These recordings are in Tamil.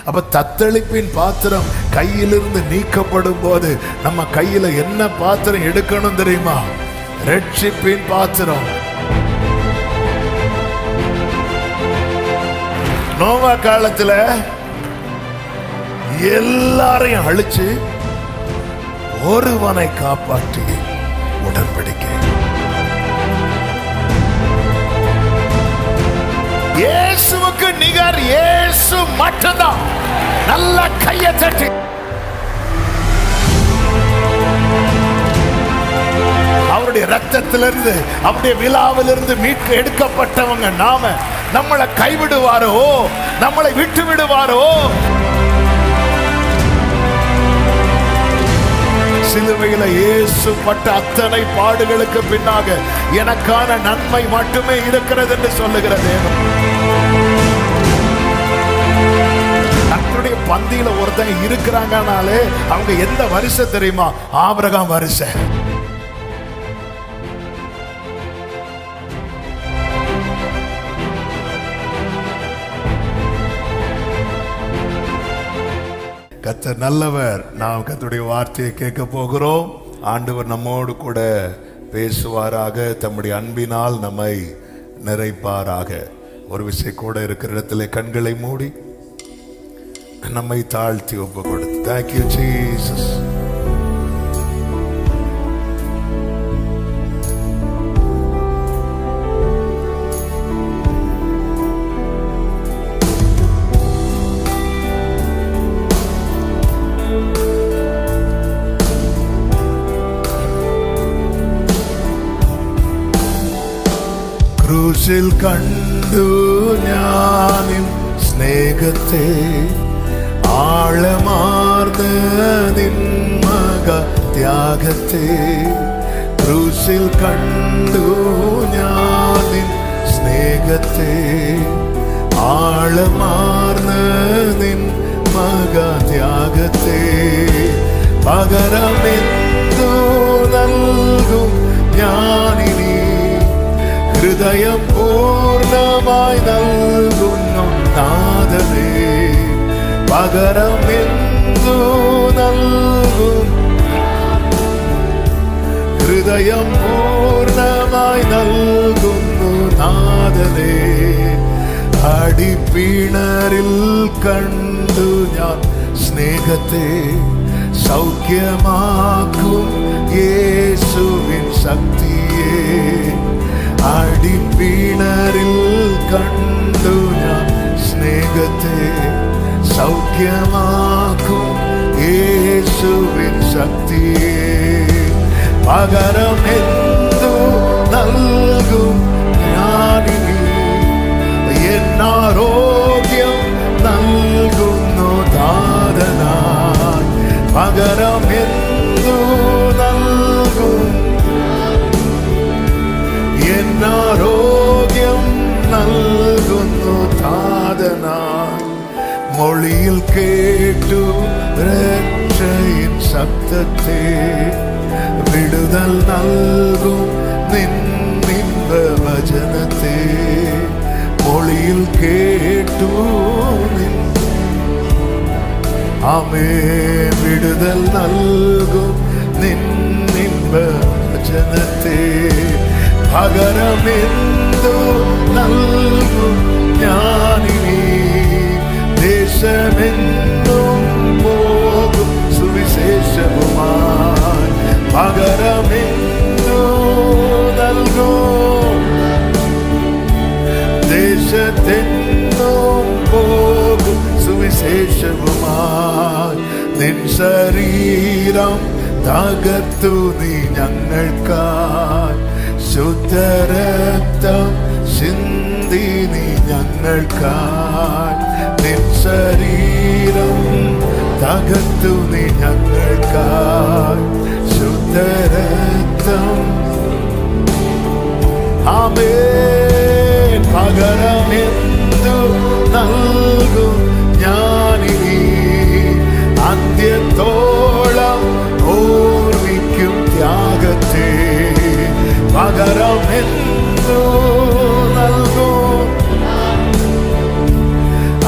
அப்ப தத்தளிப்பின் பாத்திரம் கையிலிருந்து நீக்கப்படும் போது நம்ம கையில என்ன பாத்திரம் எடுக்கணும் தெரியுமா? ரட்சிப்பின் பாத்திரம். நோவா காலத்துல எல்லாரையும் அழிச்சு ஒருவனை காப்பாற்றி உடன்படிக்கை. இயேசுவுக்கு நிகர் இயேசு மட்டும்தான். நல்ல கையை தட்டி அவருடைய ரத்தத்திலிருந்து அவருடைய விழாவிலிருந்து மீட்க எடுக்கப்பட்டவங்க நாம. நம்மளை கைவிடுவாரோ, நம்மளை விட்டு விடுவாரோ? சிலுவையில இயேசு பட்ட அத்தனை பாடுகளுக்கு பின்னாக எனக்கான நன்மை மட்டுமே இருக்கிறது என்று சொல்லுகிற தேவன். கர்த்தருடைய பந்தியில ஒருத்தங்க இருக்கிறாங்கனாலே அவங்க எந்த வருஷம் தெரியுமா? ஆபிரகாம் வருஷம். கர்த்தர் நல்லவர். நாம் கர்த்தருடைய வார்த்தையை கேட்க போகிறோம். ஆண்டவர் நம்மோடு கூட பேசுவாராக, தம்முடைய அன்பினால் நம்மை நிறைப்பாராக. ஒரு விஷயம் கூட இருக்கிற இடத்துல கண்களை மூடி நம்மை தாழ்த்தி ஒப்பு கொடுத்து, Thank you Jesus. ക്രൂശിൽ കണ്ടു ഞാനിൻ സ്നേഹത്തെ, ആഴമാർന്ന നിൻ മക ത്യാഗത്തെ. ക്രൂശിൽ കണ്ടു ഞാനിൻ സ്നേഹത്തെ, ആഴമാർന്ന നിൻ മക ത്യാഗത്തെ. പകരമെന്തു നൽകും ഞാനിനി, ഹൃദയം പൂർണ്ണമായി നൽകുന്നു നാഥനേ. പകരമെന്തു നൽകും, ഹൃദയം പൂർണ്ണമായി നൽകുന്നു നാഥനേ. അടിപ്പിണറിൽ കണ്ടു ഞാൻ സ്നേഹത്തെ, സൗഖ്യമാക്കും യേശുവിൻ ശക്തിയെ. അടിപ്പിണറിൽ കണ്ടു ഞാൻ സ്നേഹത്തെ, സൗഖ്യമാക്കും യേശുവിൻ ശക്തിയെ. പകരമെന്തു നൽകും ഞാനിനി, എന്നാരോഗ്യം നൽകുന്നു ദാതനായി. പകരമെന്തു നൽകും, എന്നാരോഗ്യം നൽകുന്നു ദാതനായി. മൊഴിയിൽ കേട്ടു രക്ഷയിൻ ശബ്ദത്തെ, വിടുതൽ നൽകും നിന്നിൻപ വചനത്തെ. മൊഴിയിൽ കേട്ടു ആമേൻ, വിടുതൽ നൽകും നിന്നിൻപ വചനത്തെ. പകരമെന്തു നൽകും ഞാനിനി, ദേശമെന്നും പോകും സുവിശേഷവുമായി. പകരമെന്തു നൽകും, ദേശത്തെന്നും പോകും സുവിശേഷവുമായി. നിൻ ശരീരം തകർത്തു നീ ഞങ്ങൾക്കായി, ശുദ്ധരക്തം ചിന്തി നീ ഞങ്ങൾക്കായി. നിൻ ശരീരം തകർത്തു നീ ഞങ്ങൾക്കായി, ശുദ്ധരക്തം. ആമേൻ. പകരമെന്തു നൽകും ഞാനിനി, അന്ത്യത്തോളം ഓർമ്മിക്കും ത്യാഗത്തെ. പകരമെന്തു നൽകും,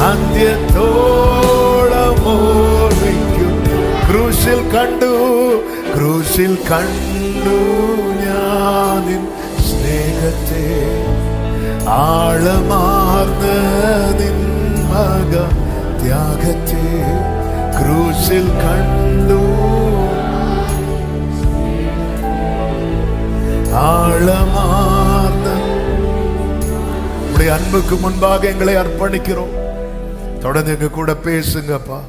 അന്ത്യത്തോളം കണ്ടു ഞാൻ നിൻ സ്നേഹത്തെ ആഴമാർന്ന നിൻ മക ത്യാഗത്തെ ക്രൂശിൽ കണ്ടു ஆழமார்ந்த உடைய அன்புக்கு முன்பாக எங்களை அர்ப்பணிக்கிறோம். தொடர்ந்து எங்க கூட பேசுங்கப்பா.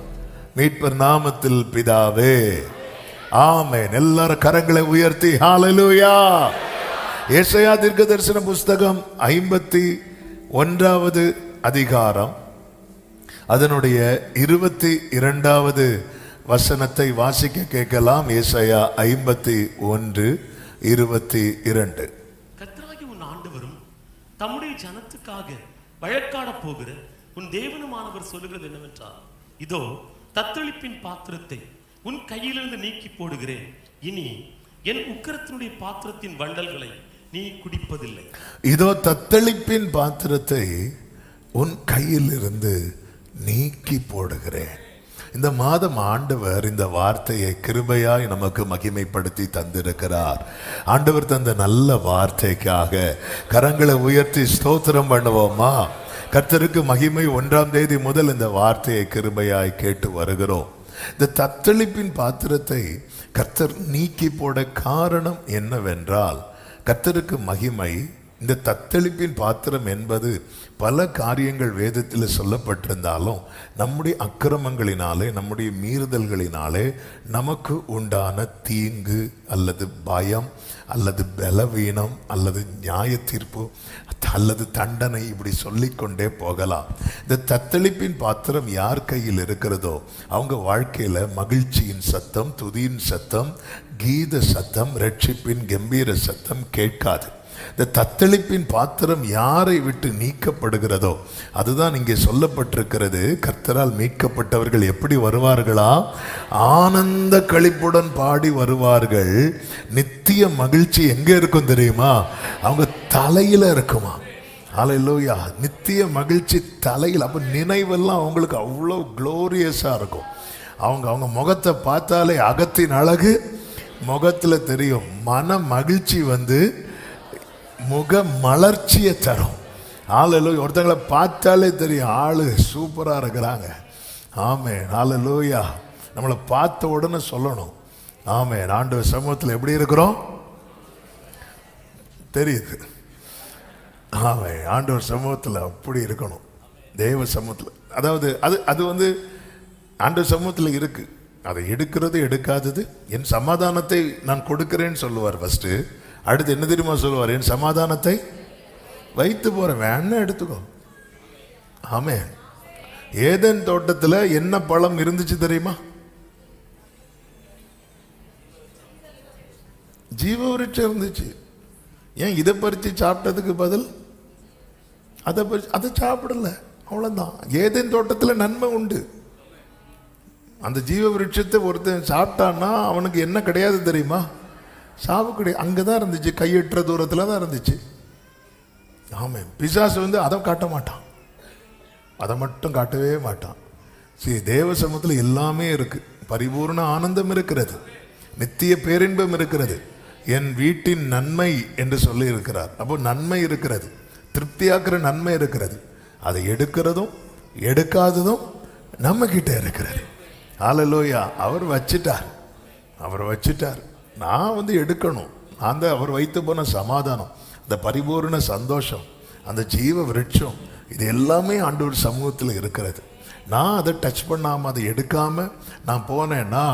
மீட்பர் நாமத்தில் பிதாவே, ஆமென். எல்லாரும் கரங்களை உயர்த்தி ஹல்லேலூயா. ஏசாயா தீர்க்கதரிசன புஸ்தகம் 51வது அதிகாரம் அதனுடைய 22வது வசனத்தை வாசிக்க கேட்கலாம். ஏசாயா 51:22. கர்த்தராகிய உன் ஆண்டவரும் தம்முடைய ஜனத்துக்காக வழக்காட போகிற உன் தேவனுமானவர் சொல்லுகிறது என்னவென்றால், இதோ தத்தளிப்பின் பாத்திரத்தை உன் கையிலிருந்து நீக்கி போடுகிறேன், இனி என் உக்கிரத்தினுடைய பாத்திரத்தின் வண்டல்களை நீ குடிப்பதில்லை. இதோ தத்தளிப்பின் பாத்திரத்தை உன் கையிலிருந்து நீக்கி போடுகிறேன். இந்த மாதம் ஆண்டவர் இந்த வார்த்தையை கிருபையாய் நமக்கு மகிமைப்படுத்தி தந்திருக்கிறார். ஆண்டவர் தந்த நல்ல வார்த்தைக்காக கரங்களை உயர்த்தி ஸ்தோத்திரம் பண்ணுவோமா? கர்த்தருக்கு மகிமை. 1ஆம் தேதி முதல் இந்த வார்த்தையை கிருபையாய் கேட்டு வருகிறோம். இந்த தத்தளிப்பின் பாத்திரத்தை கர்த்தர் நீக்கி போட காரணம் என்னவென்றால், கர்த்தருக்கு மகிமை. இந்த தத்தளிப்பின் பாத்திரம் என்பது பல காரியங்கள் வேதத்தில் சொல்லப்பட்டிருந்தாலும் நம்முடைய அக்கிரமங்களினாலே, நம்முடைய மீறுதல்களினாலே நமக்கு உண்டான தீங்கு அல்லது பயம் அல்லது பலவீனம் அல்லது நியாய தீர்ப்பு அல்லது தண்டனை, இப்படி சொல்லிக்கொண்டே போகலாம். இந்த தத்தளிப்பின் பாத்திரம் யார் கையில் இருக்கிறதோ அவங்க வாழ்க்கையில் மகிழ்ச்சியின் சத்தம், துதியின் சத்தம், கீத சத்தம், ரட்சிப்பின் கம்பீர சத்தம் கேட்காது. இந்த தத்தளிப்பின் பாத்திரம் யாரை விட்டு நீக்கப்படுகிறதோ அதுதான் இங்கே சொல்லப்பட்டிருக்கிறது. கர்த்தரால் மீட்கப்பட்டவர்கள் எப்படி வருவார்களா? ஆனந்த களிப்புடன் பாடி வருவார்கள். நித்திய மகிழ்ச்சி எங்க இருக்கும் தெரியுமா? அவங்க தலையில இருக்குமா. ஹல்லேலூயா. நித்திய மகிழ்ச்சி தலையில். அப்ப நினைவெல்லாம் அவங்களுக்கு அவ்வளோ குளோரியஸா இருக்கும். அவங்க முகத்தை பார்த்தாலே அகத்தின் அழகு முகத்துல தெரியும். மன மகிழ்ச்சி முக மலர்ச்சியை தரும். ஹல்லேலூயா. ஒருத்தங்களை பார்த்தாலே தெரியும் ஆளு சூப்பரா இருக்கிறாங்க. ஆமென். ஹல்லேலூயா. நம்மளை பார்த்த உடனே சொல்லணும் ஆமென். ஆண்டவர் சமூகத்தில் எப்படி இருக்கிறோம் தெரியுது. ஆமென். ஆண்டவர் சமூகத்தில் அப்படி இருக்கணும். தேவ சமூகத்தில், அதாவது அது ஆண்டவர் சமூகத்தில் இருக்கு. அதை எடுக்கிறது எடுக்காதது. என் சமாதானத்தை நான் கொடுக்கிறேன்னு சொல்லுவார் ஃபர்ஸ்ட். அடுத்து என்ன தெரியுமா சொல்லுவார்? என் சமாதானத்தை வைத்து போறேன், வேணா எடுத்துக்கோ. ஆமென். ஏதேன் தோட்டத்தில் என்ன பழம் இருந்துச்சு தெரியுமா? ஜீவ விருட்சம் இருந்துச்சு. ஏன் இதை பறித்து சாப்பிட்டதுக்கு பதில் அதை சாப்பிடல, அவ்வளவுதான். ஏதேன் தோட்டத்தில் நன்மை உண்டு. அந்த ஜீவ விருட்சத்தை ஒருத்தன் சாப்பிட்டான்னா அவனுக்கு என்ன கிடையாது தெரியுமா? சாவு கிடையாது. அங்கதான் இருந்துச்சு, கையெட்டுற தூரத்துல தான் இருந்துச்சு. ஆமாம். பிசாசு அதை காட்ட மாட்டான், அதை மட்டும் காட்டவே மாட்டான். சரி, தேவ சமூகத்தில் எல்லாமே இருக்கு. பரிபூர்ண ஆனந்தம் இருக்கிறது, நித்திய பேரின்பம் இருக்கிறது, என் வீட்டின் நன்மை என்று சொல்லி இருக்கிறார். அப்போ நன்மை இருக்கிறது, திருப்தியாக்குற நன்மை இருக்கிறது. அதை எடுக்கிறதும் எடுக்காததும் நம்ம கிட்ட இருக்கிறது. ஹல்லேலூயா. அவர் வச்சிட்டார். நான் எடுக்கணும். நான் தான் அவர் வைத்து போன சமாதானம், அந்த பரிபூர்ண சந்தோஷம், அந்த ஜீவ விருட்சம், இது எல்லாமே ஆண்டவர் சமூகத்தில் இருக்கிறது. நான் அதை டச் பண்ணாமல், அதை எடுக்காமல் நான் போனேன்னா,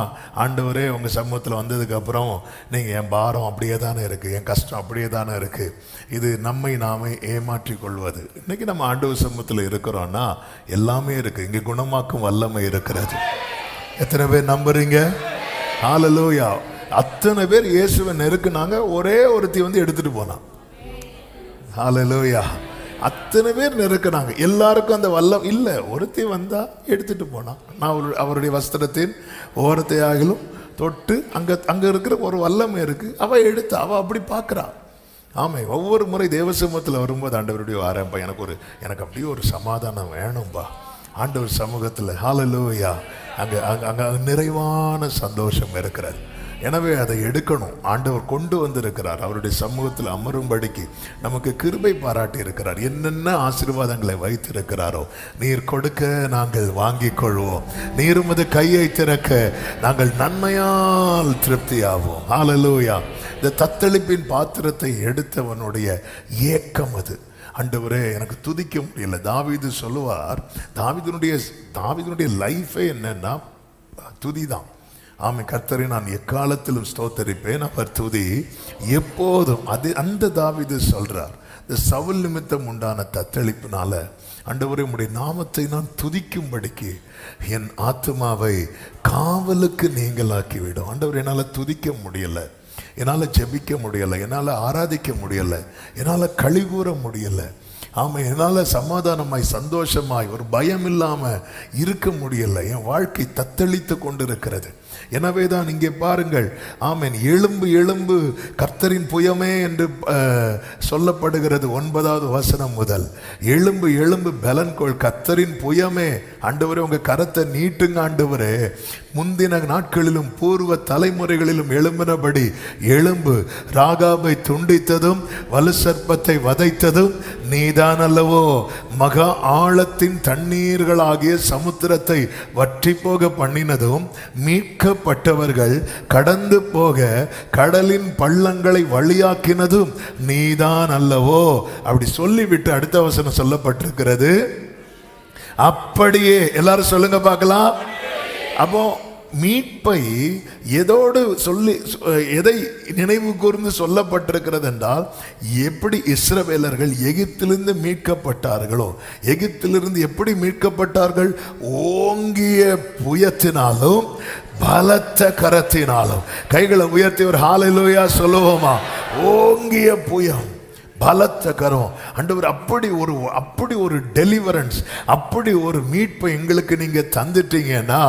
ஆண்டவரே உங்கள் சமூகத்தில் வந்ததுக்கப்புறம் நீங்கள் என் பாரம் அப்படியே தானே இருக்குது, என் கஷ்டம் அப்படியே தானே இருக்குது, இது நம்மை நாமே ஏமாற்றி கொள்வது. இன்றைக்கி நம்ம ஆண்டவர் சமூகத்தில் இருக்கிறோன்னா எல்லாமே இருக்குது. இங்கே குணமாக்கும் வல்லமை இருக்கிறது. எத்தனை பேர் நம்புறீங்க? ஹல்லேலூயா. அத்தனை பேர் இயேசுவை நெருக்குனாங்க, ஒரே ஒருத்தி எடுத்துட்டு போனான். ஹல்லேலூயா. அத்தனை பேர் நெருக்கினாங்க, எல்லாருக்கும் அந்த வல்லம் இல்லை. ஒருத்தி வந்தா எடுத்துட்டு போனான். நான் அவருடைய வஸ்திரத்தின் ஓரத்தையாகிலும் தொட்டு அங்க இருக்கிற ஒரு வல்லமை இருக்கு, அவ எடுத்து அவ அப்படி பார்க்கறா. ஆமை. ஒவ்வொரு முறை தேவசமூகத்தில் வரும்போது ஆண்டவருடைய ஆரம்பம் எனக்கு அப்படியே ஒரு சமாதானம் வேணும்பா ஆண்டவர் சமூகத்தில். ஹல்லேலூயா. அங்க நிறைவான சந்தோஷம் இருக்கிறது. எனவே அதை எடுக்கணும். ஆண்டவர் கொண்டு வந்திருக்கிறார், அவருடைய சமூகத்தில் அமரும்படிக்கு நமக்கு கிருபை பாராட்டி இருக்கிறார். என்னென்ன ஆசீர்வாதங்களை வைத்திருக்கிறாரோ, நீர் கொடுக்க நாங்கள் வாங்கிக் கொள்வோம், நீர் உமது கையை திறக்க நாங்கள் நன்மையால் திருப்தியாவோம். ஹல்லேலூயா. இந்த தத்தளிப்பின் பாத்திரத்தை எடுத்தவனுடைய ஏக்கம் அது. ஆண்டவரே, எனக்கு துதிக்க முடியல. தாவீது சொல்லுவார், தாவீதுனுடைய லைஃபே என்னன்னா துதிதான். ஆமை, கர்த்தரை நான் எக்காலத்திலும் ஸ்தோத்தரிப்பேன், அவர் துதி எப்போதும். அது அந்த தாவீது சொல்றார், இந்த சவுல் நிமித்தம் உண்டான தத்தளிப்பினால ஆண்டவரே உம்முடைய நாமத்தை நான் துதிக்கும்படிக்கு என் ஆத்துமாவை காவலுக்கு நீங்களாக்கி விடும். ஆண்டவர், என்னால் துதிக்க முடியல, என்னால் ஜெபிக்க முடியலை, என்னால் ஆராதிக்க முடியலை, என்னால் களி கூற முடியலை. ஆமாம், என்னால் சமாதானமாய் சந்தோஷமாய் ஒரு பயம் இல்லாமல் இருக்க முடியலை. என் வாழ்க்கை தத்தளித்து கொண்டிருக்கிறது. எனவே தான் இங்கே பாருங்கள், ஆமேன், எலும்பு எலும்பு கர்த்தரின் புயமே என்று சொல்லப்படுகிறது 9வது வசனம் முதல். எலும்பு எலும்பு பலன்கொள் கர்த்தரின் புயமே. ஆண்டவரே, உங்க கரத்தை நீட்டுங்க ஆண்டவரே. முந்தின நாட்களிலும் பூர்வ தலைமுறைகளிலும் எழும்பினபடி எலும்பு. ராகாபை துண்டித்ததும் வலு சர்ப்பத்தை வதைத்ததும் நீதான் அல்லவோ. மகா ஆழத்தின் தண்ணீர்களாகிய சமுத்திரத்தை வற்றி போக பண்ணினதும் மீட்கப்பட்டவர்கள் கடந்து போக கடலின் பள்ளங்களை வழியாக்கினதும் நீதான் அல்லவோ. அப்படி சொல்லிவிட்டு அடுத்த வசனம் சொல்லப்பட்டிருக்கிறது, அப்படியே. எல்லாரும் சொல்லுங்க பார்க்கலாம். அப்போ மீட்பை எதோடு சொல்லி, எதை நினைவு கூர்ந்து சொல்லப்பட்டிருக்கிறது என்றால், எப்படி இஸ்ரவேலர்கள் எகிப்திலிருந்து மீட்கப்பட்டார்களோ, எகிப்திலிருந்து எப்படி மீட்கப்பட்டார்கள்? ஓங்கிய புயத்தினாலும் பலத்த கரத்தினாலும். கைகளை உயர்த்தி ஒரு ஹல்லேலூயா சொல்லுவோமா? ஓங்கிய புயம், பலத்த கரம். ஆண்டவர் அப்படி ஒரு டெலிவரன்ஸ், அப்படி ஒரு மீட்பை எங்களுக்கு நீங்க தந்துட்டீங்கன்னா,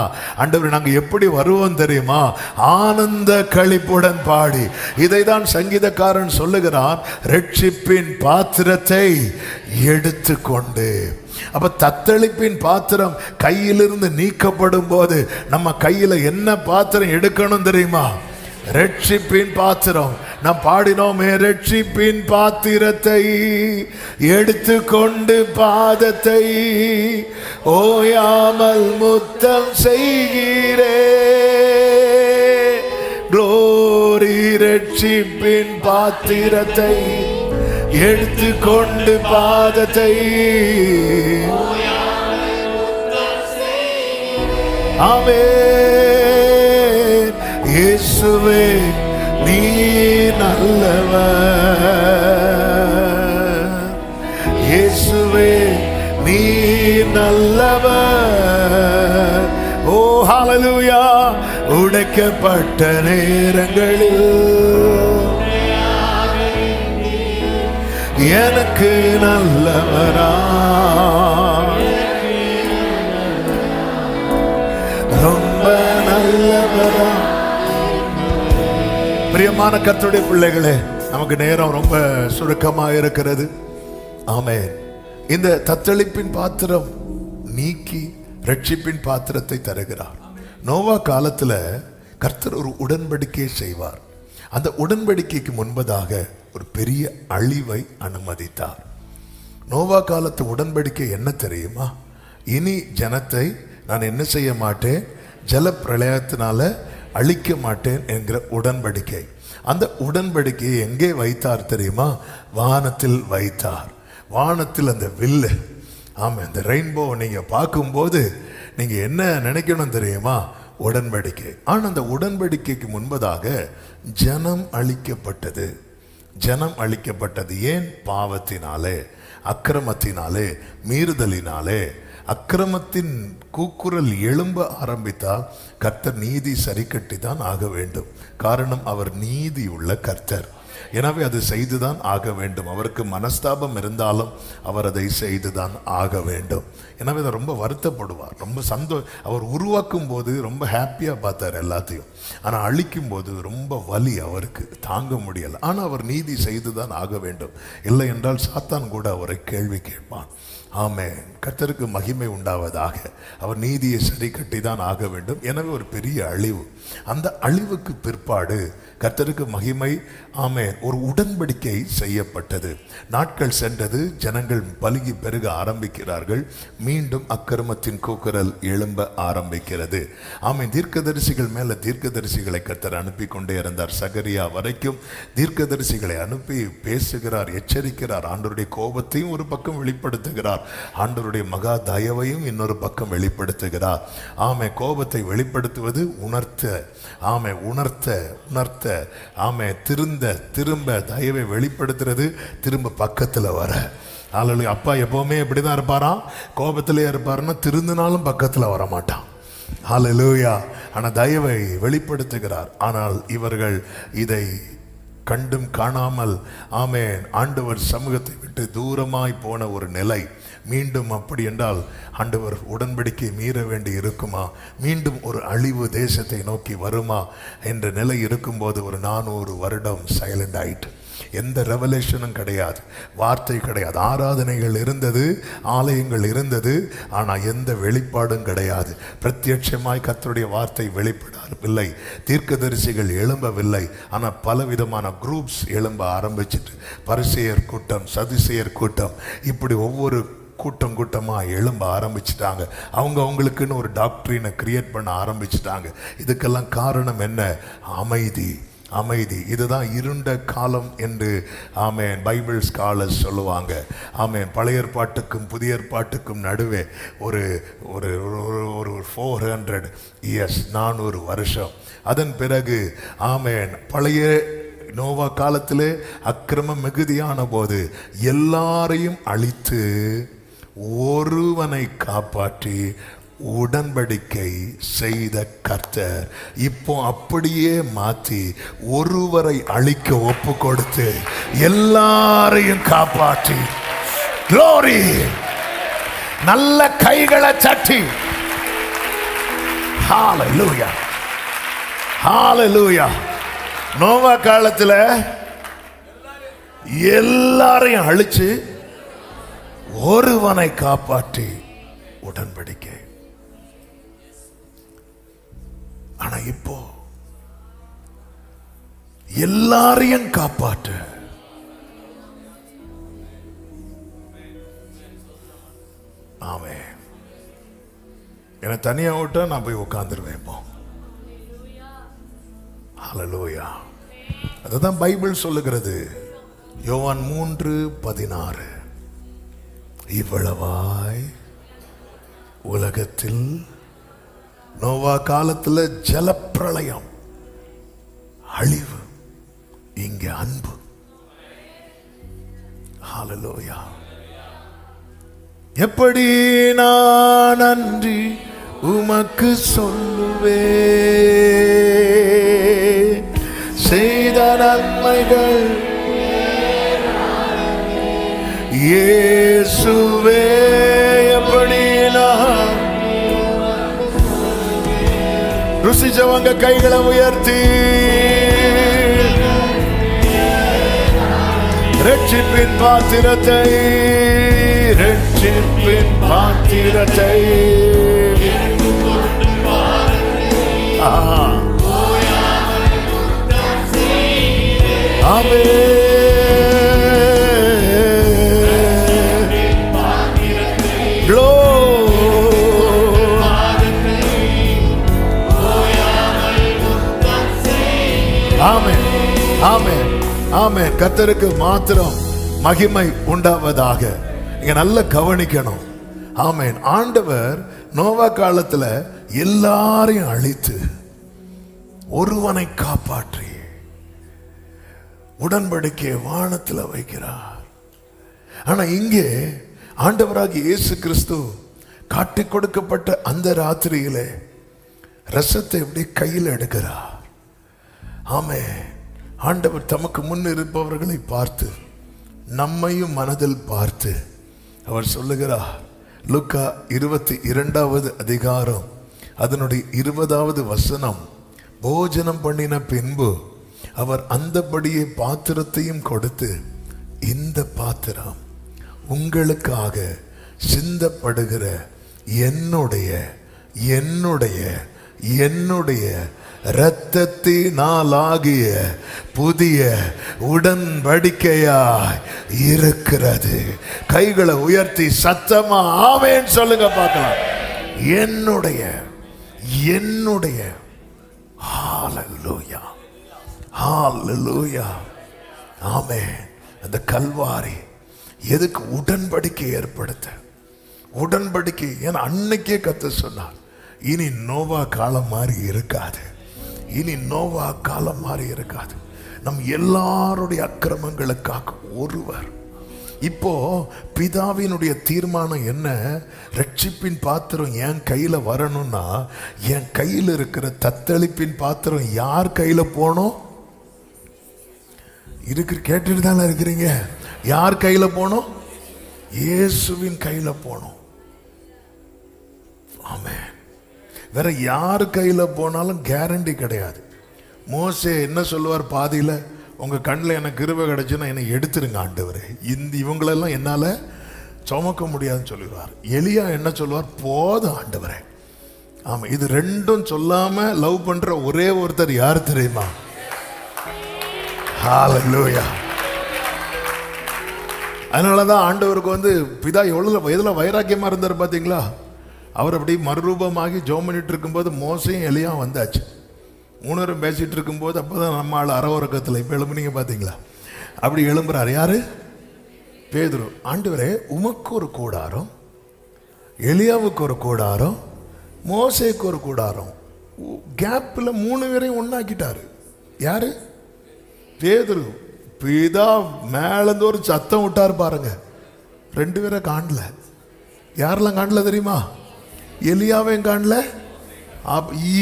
ஆண்டவர் நாங்க எப்படி வருவோம் தெரியுமா? ஆனந்த களிப்புடன் பாடி. இதை தான் சங்கீதக்காரன் சொல்லுகிறான், ரட்சிப்பின் பாத்திரத்தை எடுத்துக்கொண்டு. அப்ப தத்தளிப்பின் பாத்திரம் கையிலிருந்து நீக்கப்படும் போது நம்ம கையில என்ன பாத்திரம் எடுக்கணும் தெரியுமா? ரட்சிப்பின் பாத்திரம். நாம் பாடினோமே, ரட்சிப்பின் பாத்திரத்தை எடுத்துக்கொண்டு பாதத்தை ஓயாமல் முத்தம் செய்கிறே. க்ளோரி, ரட்சிப்பின் பாத்திரத்தை எடுத்துக்கொண்டு பாதத்தை. ஆமென். இயேசுவே நீ நல்லவர், இயேசுவே நீ நல்லவர். ஓ ஹல்லேலூயா. உடைக்கப்பட்ட நேரங்களில் எனக்கு நல்லவரா, ரொம்ப நல்லவரா. பிரியமான கர்த்தருடைய பிள்ளைகளே, நமக்கு நேரம் ரொம்ப சுருக்கமாக இருக்கிறது. ஆமென். இந்த தத்தளிப்பின் பாத்திரம் நீக்கி ரட்சிப்பின் பாத்திரத்தை தருகிறார். நோவா காலத்துல கர்த்தர் ஒரு உடன்படிக்கை செய்வார். அந்த உடன்படிக்கைக்கு முன்பதாக ஒரு பெரிய அழிவை அனுமதித்தார். நோவா காலத்து உடன்படிக்கை என்ன தெரியுமா? இனி ஜனத்தை நான் என்ன செய்ய மாட்டேன், ஜல பிரளயத்தினால அழிக்க மாட்டேன் என்கிற உடன்படிக்கை. அந்த உடன்படிக்கையை எங்கே வைத்தார் தெரியுமா? வானத்தில் வைத்தார். வானத்தில் அந்த வில்லு, ஆமாம், அந்த ரெயின்போ நீங்க பார்க்கும்போது நீங்க என்ன நினைக்கணும் தெரியுமா? உடன்படிக்கை. ஆனால் அந்த உடன்படிக்கைக்கு முன்பதாக ஜனம் அழிக்கப்பட்டது. ஜனம் அழிக்கப்பட்டது ஏன்? பாவத்தினாலே, அக்கிரமத்தினாலே, மீறுதலினாலே. அக்கிரமத்தின் கூக்குரல் எழும்ப ஆரம்பித்தால் கர்த்தர் நீதி சரி கட்டி தான் ஆக வேண்டும். காரணம், அவர் நீதி உள்ள கர்த்தர். எனவே அது செய்துதான் ஆக வேண்டும். அவருக்கு மனஸ்தாபம் இருந்தாலும் அவர் அதை செய்துதான் ஆக வேண்டும். எனவே அதை ரொம்ப வருத்தப்படுவார். ரொம்ப அவர் உருவாக்கும் போது ரொம்ப ஹாப்பியா பார்த்தார் எல்லாத்தையும். ஆனால் அழிக்கும் போது ரொம்ப வலி, அவருக்கு தாங்க முடியல. ஆனால் அவர் நீதி செய்துதான் ஆக வேண்டும். இல்லை என்றால் சாத்தான் கூட அவரை கேள்வி கேட்பான். ஆமென். கர்த்தருக்கு மகிமை உண்டாவதாக. அவர் நீதியை சரி கட்டி தான் ஆக வேண்டும். எனவே ஒரு பெரிய அழிவு. அந்த அழிவுக்கு பிற்பாடு கர்த்தருக்கு மகிமை, ஆமென், ஒரு உடன்படிக்கை செய்யப்பட்டது. நாட்கள் சென்றது, ஜனங்கள் பலுகி பெருக ஆரம்பிக்கிறார்கள். மீண்டும் அக்கிரமத்தின் கூக்குரல் எழும்ப ஆரம்பிக்கிறது. ஆமென். தீர்க்கதரிசிகள் மேல தீர்க்கதரிசிகளை கர்த்தர் அனுப்பி கொண்டே இருந்தார். சகரியா வரைக்கும் தீர்க்கதரிசிகளை அனுப்பி பேசுகிறார், எச்சரிக்கிறார். ஆண்டவருடைய கோபத்தையும் ஒரு பக்கம் வெளிப்படுத்துகிறார், ஆண்டவருடைய மகா தயவையும் இன்னொரு பக்கம் வெளிப்படுத்துகிறார். ஆமே, கோபத்தை வெளிப்படுத்துவது உணர்த்த, ஆமே, உணர்த்த, ஆமே, திரும்ப தயவை வெளிப்படுத்துறது திரும்ப பக்கத்துல வர. அல்லேலூயா. அப்பா எப்பவுமே இப்படிதான் இருப்பாராம், கோபத்திலே இருப்பாருன்னா திருந்தினாலும் பக்கத்துல வர மாட்டான். அல்லேலூயா. ஆனா தயவை வெளிப்படுத்துகிறார். ஆனால் இவர்கள் இதை கண்டும் காணாமல், ஆமென், ஆண்டவர் சமூகத்தை விட்டு தூரமாய் போன ஒரு நிலை. மீண்டும் அப்படி என்றால் ஆண்டவர் உடன்படிக்கை மீற வேண்டி இருக்குமா? மீண்டும் ஒரு அழிவு தேசத்தை நோக்கி வருமா என்ற நிலை இருக்கும்போது ஒரு 400 வருடம் சைலண்ட் ஆயிட்டு, எந்த ரெவலேஷனும் கிடையாது, வார்த்தை கிடையாது. ஆராதனைகள் இருந்தது, ஆலயங்கள் இருந்தது, ஆனால் எந்த வெளிப்பாடும் கிடையாது. பிரத்யட்சமாய் கர்த்தருடைய வார்த்தை வெளிப்படவில்லை, தீர்க்கதரிசிகள் எழும்பவில்லை. ஆனால் பலவிதமான குரூப்ஸ் எழும்ப ஆரம்பிச்சிட்டு, பரிசேயர் கூட்டம், சதுசேயர் கூட்டம், இப்படி ஒவ்வொரு கூட்டமாக எழும்ப ஆரம்பிச்சிட்டாங்க. அவங்களுக்குன்னு ஒரு டாக்டரினை கிரியேட் பண்ண ஆரம்பிச்சிட்டாங்க. இதுக்கெல்லாம் காரணம் என்ன? அமைதி. இதுதான் இருண்ட காலம் என்று, ஆமென், பைபிள் ஸ்காலர்ஸ் சொல்லுவாங்க. ஆமென். பழைய ஏற்பாட்டுக்கும் புதிய ஏற்பாட்டுக்கும் நடுவே ஒரு ஒரு ஒரு 400 இயர்ஸ், 400 வருஷம். அதன் பிறகு, ஆமென், பழைய நோவா காலத்திலே அக்கிரமம் மிகுதியான போது எல்லாரையும் அழித்து ஒருவனை காப்பாற்றி உடன்படிக்கை செய்த கர்த்தர் இப்போ அப்படியே மாத்தி ஒருவரை அழிக்க ஒப்பு கொடுத்து எல்லாரையும் காப்பாற்றி, glory, நல்ல கைகளை தட்டி, ஹalleluya, ஹalleluya. நோவா காலத்துல எல்லாரையும் அழிச்சு ஒருவனை காப்பாற்றி உடன்படிக்கை. ஆனா இப்போ எல்லாரையும் காப்பாற்று. ஆமே. என்னை தனியா விட்டா நான் போய் உட்கார்ந்துருவேன். இப்போ ஹல்லேலூயா. அதுதான் பைபிள் சொல்லுகிறது. யோவான் 3:16, இவ்வளவாய் உலகத்தில், நோவா காலத்துல ஜலப்பிரளயம், அழிவு, இங்க அன்பு. ஹல்லேலூயா. எப்படி நான் நன்றி உமக்கு சொல்லுவே, செய்த நன்மைகள் இயேசுவே, எப்படி நான். ருசிச்சவங்க கைகளை உயர்த்தி ரட்சிப்பின் பாத்திரத்தை, ரட்சிப்பின் பாத்திரத்தை, ஆமென். ஆமென், ஆமென், ஆமென். கர்த்தருக்கு மாத்திரம் மகிமை உண்டாவதாக. நீங்க நல்ல கவனிக்கணும். ஆமென். ஆண்டவர் நோவா காலத்துல எல்லாரையும் அழித்து ஒருவனை காப்பாற்றி உடன்படிக்கை வானத்துல வைக்கிறார். ஆனா இங்கே ஆண்டவராகிய இயேசு கிறிஸ்து காட்டி கொடுக்கப்பட்ட அந்த ராத்திரியிலே ரசத்தை எப்படி கையில் எடுக்கிறார். ஆமே. ஆண்டவர் தமக்கு முன் இருப்பவர்களை பார்த்து நம்மையும் மனதில் பார்த்து அவர் சொல்லுகிறார். லூக்கா 22 அதிகாரம் அதனுடைய 20வது வசனம், போஜனம் பண்ணின பின்பு அவர் அந்தபடியே பாத்திரத்தையும் கொடுத்து, இந்த பாத்திரம் உங்களுக்காக சிந்தப்படுகிற என்னுடைய என்னுடைய என்னுடைய இரத்தத்தினாலாகிய புதிய உடன்படிக்கையாய் இருக்கிறது. கைகளை உயர்த்தி சத்தமா ஆமென் சொல்லுங்க பார்க்கலாம். என்னுடைய என்னுடைய ஹalleluya ஹalleluya ஆமென். அந்த கல்வாரி எதுக்கு? உடன்படிக்கை ஏற்படுத்த. உடன்படிக்கை ஏன்னா அன்னைக்கே கர்த்தர் சொன்னார், இனி நோவா காலம் மாதிரி இருக்காது. இனி நோவா காலம் மாதிரி இருக்காது. நம் எல்லாருடைய அக்கிரமங்களுக்காக ஒருவர். இப்போ பிதாவினுடைய தீர்மானம் என்ன? ரட்சிப்பின் பாத்திரம் என் கையில வரணும்னா என் கையில் இருக்கிற தத்தளிப்பின் பாத்திரம் யார் கையில போனோம்? கேட்டுட்டு தானே இருக்கிறீங்க. யார் கையில போனோம்? இயேசுவின் கையில போனோம். ஆமென். வேற யார் கையில போனாலும் கேரண்டி கிடையாது. மோசே என்ன சொல்லுவார் பாதியில? உங்க கண்ணில் எனக்கு கிருபை கிடைச்சுன்னா என்னை எடுத்துருங்க ஆண்டவரே, இவங்களெல்லாம் என்னால சுமக்க முடியாதுன்னு சொல்லிடுவார். எலியா என்ன சொல்லுவார்? போதும் ஆண்டவரே. ஆமா, இது ரெண்டும் சொல்லாம லவ் பண்ற ஒரே ஒருத்தர் யார் தெரியுமா? ஹalleluya. அதனாலதான் ஆண்டவருக்கு பிதா எவ்வளவு எதுல வைராக்கியமா இருந்தார் பாத்தீங்களா? அவர் அப்படி மறுரூபமாகி ஜெபம் பண்ணிட்டு இருக்கும்போது மோசையும் எலியா வந்தாச்சு. மூணரும் பேசிட்டு இருக்கும்போது அப்போதான் நம்ம ஆள் அறவரக்கத்தில் இப்போ எழும்புனீங்க பார்த்தீங்களா? அப்படி எழும்புறாரு. யாரு? பேதுரு. ஆண்டவரே, உமக்கு ஒரு கூடாரம், எலியாவுக்கு ஒரு கூடாரம், மோசேக்கு ஒரு கூடாரம். கேப்பில் 3 பேரையும் ஒன்னாக்கிட்டாரு. யாரு? பேதுரு. பிதா மேலேருந்து ஒரு சத்தம் விட்டார் பாருங்க. 2 பேரை காணல. யாரெல்லாம் காணல தெரியுமா? எலியாவையும் காணல.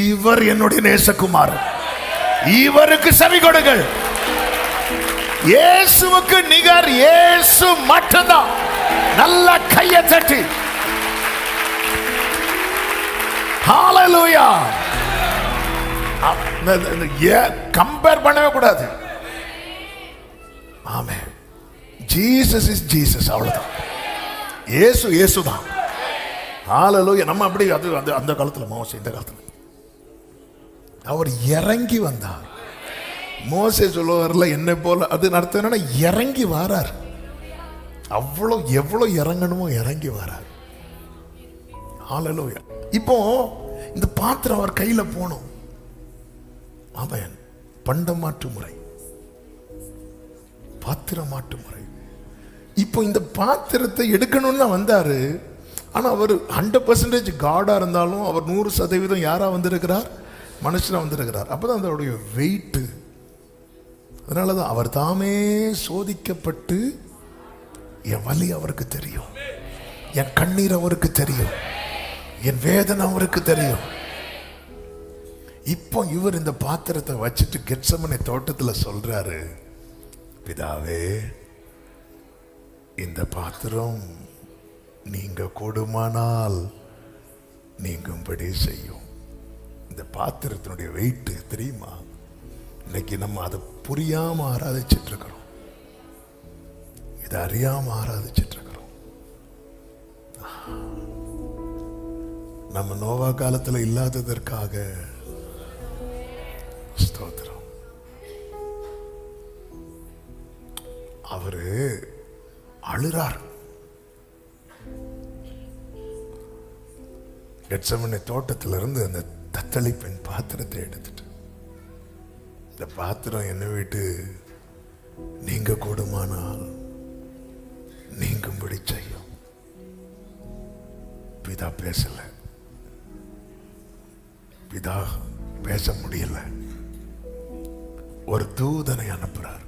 இவர் என்னுடைய நேசகுமார், இவருக்கு செவி கொடுங்கள். இயேசுவுக்கு நிகர் இயேசு மட்டும்தான். நல்ல கையை தட்டி ஹalleluya. கம்பேர் பண்ணவே கூடாது. ஆமென். ஜீசஸ் இஸ் ஜீசஸ், அவ்வளவுதான். இயேசு இயேசுதான். ஹalleluya. நம்ம அப்படி அந்த காலத்துல மோசே, இந்த காலத்துல அவர் இறங்கி வந்தார். மோசே சொல்லுவார்ல என்னை போல, அது அர்த்தம் என்னன்னா இறங்கி வாரார். எவ்வளவு இறங்கணுமோ இறங்கி வாரார். ஹalleluya. இப்போ இந்த பாத்திரம் அவர் கையில போனோம். ஆமென். பண்டமாற்று முறை, பாத்திரமாற்று முறை. இப்போ இந்த பாத்திரத்தை எடுக்கணும்னு தான் வந்தாரு. ஆனா அவர் 100% காடா இருந்தாலும் அவர் 100% யாரா வந்திருக்கிறார்? மனுஷனா வந்திருக்கிறார். அப்பதான் அதோடைய வெயிட். அதனாலதான் அவர் தாமே சோதிக்கப்பட்டு, என் வலி அவருக்கு தெரியும், என் கண்ணீர் அவருக்கு தெரியும், என் வேதனை அவருக்கு தெரியும். இப்போ இவர் இந்த பாத்திரத்தை வச்சுட்டு கெத்செமனே தோட்டத்துல சொல்றாரு, பிதாவே, இந்த பாத்திரம் நீங்க கொடுமானால் நீங்கும்படி செய்யும். இந்த பாத்திரத்தினுடைய வெயிட் தெரியுமா? இன்னைக்கு நம்ம அதை புரியாம ஆராதிச்சிட்டு இருக்கிறோம், இதை அறியாம ஆராதிச்சிட்டு இருக்கிறோம். நம்ம நோவா காலத்துல இல்லாததற்காக ஸ்தோத்திரம். அவரு அழுறார். கெத்செமனே தோட்டத்திலிருந்து அந்த தத்தளிப்பின் பாத்திரத்தை எடுத்துட்டு, இந்த பாத்திரம் என்னை விட்டு நீங்க கூடுமானால் நீங்கும்படி செய்யும். பிதா பேசல, பிதா பேச முடியல. ஒரு தூதனை அனுப்புறார்.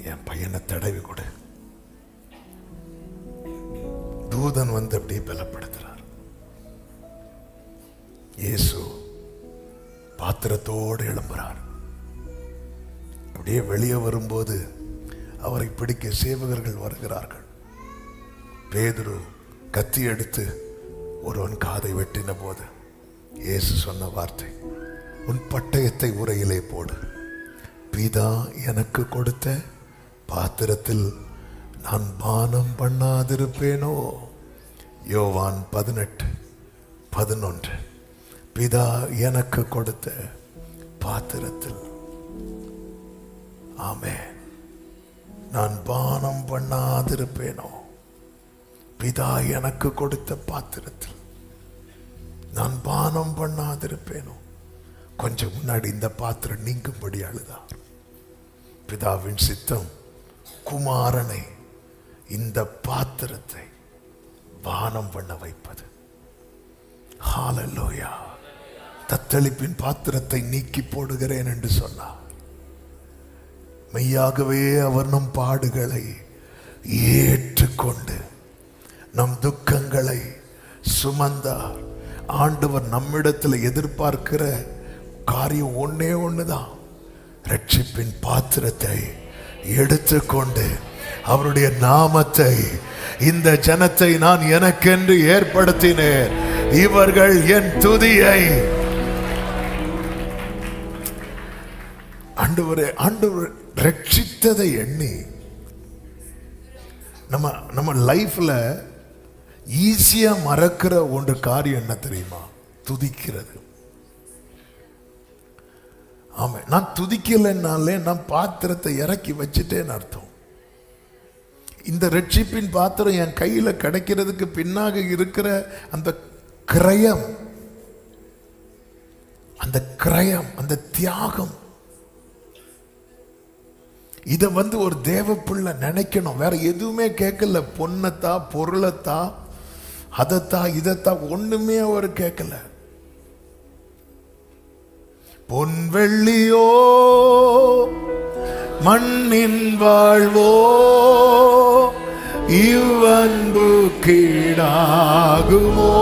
என் பையனை தடவி கொடு. தூதன் அப்படியே பலப்படுத்துறார். இயேசு பாத்திரத்தோடு எழும்புறார். அப்படியே வெளியே வரும்போது அவரை பிடிக்க சேவகர்கள் வருகிறார்கள். பேதுரு கத்தி எடுத்து ஒருவன் காதை வெட்டின போது இயேசு சொன்ன வார்த்தை, உன் பட்டயத்தை உரையிலே போடு. பிதா எனக்கு கொடுத்த பாத்திரத்தில் நான் பானம் பண்ணாதிருப்பேனோ? யோவான் 18:11. பிதா எனக்கு கொடுத்த பாத்திரத்தில், ஆமென், நான் பானம் பண்ணாதிருப்பேனோ? பிதா எனக்கு கொடுத்த பாத்திரத்தில் நான் பானம் பண்ணாதிருப்பேனோ? கொஞ்சம் முன்னாடி இந்த பாத்திரம் நீங்கும்படி அழுதார். பிதாவின் சித்தம் குமாரனை இந்த பாத்திரத்தை பானம் பண்ண வைப்பது. ஹல்லேலூயா. தத்தளிப்பின் பாத்திரத்தை நீக்கி போடுகிறேன் என்று சொன்னார். மெய்யாகவே அவர் நம் பாடுகளை ஏற்றுக்கொண்டு நம் துக்கங்களை சுமந்தார். ஆண்டவர் நம்மிடத்தில் எதிர்பார்க்கிற காரியம் ஒன்னே ஒண்ணுதான். ரட்சிப்பின் பாத்திரத்தை எடுத்துக்கொண்டு அவருடைய நாமத்தை, இந்த ஜனத்தை நான் எனக்கென்று ஏற்படுத்தினேன், இவர்கள் என் துதியை. ஆண்டவர் ரட்சித்ததை எண்ணி நம்ம லைஃப்ல ஈஸியா மறக்கிற ஒன்று காரியம் என்ன தெரியுமா? துதிக்கிறது. ஆமா, நான் துதிக்கலைன்னாலே நான் பாத்திரத்தை இறக்கி வச்சுட்டேன்னு அர்த்தம். இந்த ரட்சிப்பின் பாத்திரம் என் கையில கிடைக்கிறதுக்கு பின்னாக இருக்கிற அந்த கிரயம், அந்த தியாகம், இத ஒரு தேவ பிள்ளை நினைக்கணும். வேற எதுவுமே கேட்கல. பொன்னத்தா, பொருளத்தா, அதத்தா, இதத்தா ஒண்ணுமே அவர் கேட்கல. பொன் வெள்ளியோ மண்ணின் வாழ்வோ இவ்வன்பு கீடாகுமோ?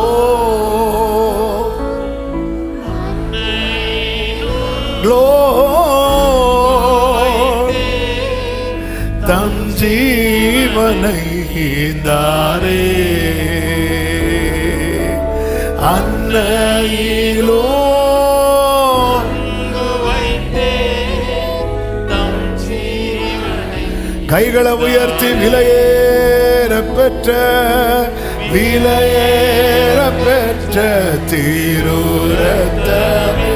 தம் ஜீவனை தாரே அன்னையிலோ கைகளை உயர்த்தி விலையேற பெற்ற தீருரத்தமே,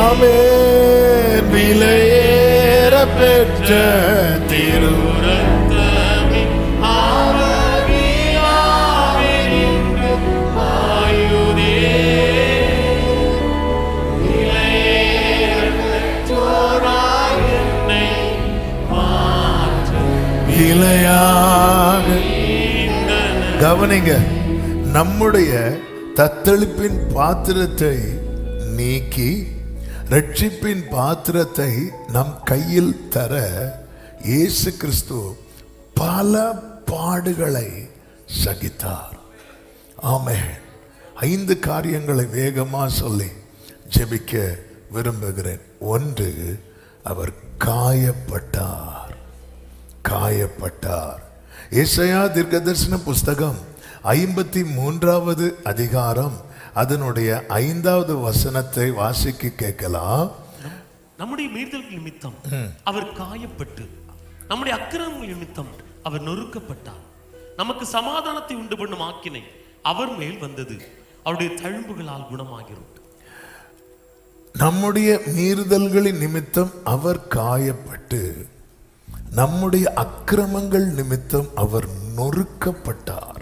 ஆமென், விலையேற பெற்ற தீருரத்தமே, இலையாக. கவனிங்க, நம்முடைய தத்தளிப்பின் பாத்திரத்தை நீக்கி ரட்சிப்பின் பாத்திரத்தை நம் கையில் தர இயேசு கிறிஸ்து பல பாடுகளை சகித்தார். ஆமென். 5 காரியங்களை வேகமா சொல்லி ஜெபிக்க விரும்புகிறேன். 1, அவர் காயப்பட்டார். ஏசாயா தீர்க்கதரிசன புஸ்தகம் 53வது அதிகாரம் அதனுடைய 5வது வசனத்தை வாசிக்க கேட்கலாம். நம்முடைய மீறுதல்கள் நிமித்தம் அவர் காயப்பட்டு, நம்முடைய அக்கிரமங்கள் நிமித்தம் அவர் நொறுக்கப்பட்டார். நமக்கு சமாதானத்தை உண்டு பண்ணும் ஆக்கினை அவர் மேல் வந்தது, அவருடைய தழும்புகளால் குணமாகிறோம். நம்முடைய மீறுதல்களின் நிமித்தம் அவர் காயப்பட்டு, நம்முடைய அக்கிரமங்கள் நிமித்தம் அவர் நொறுக்கப்பட்டார்.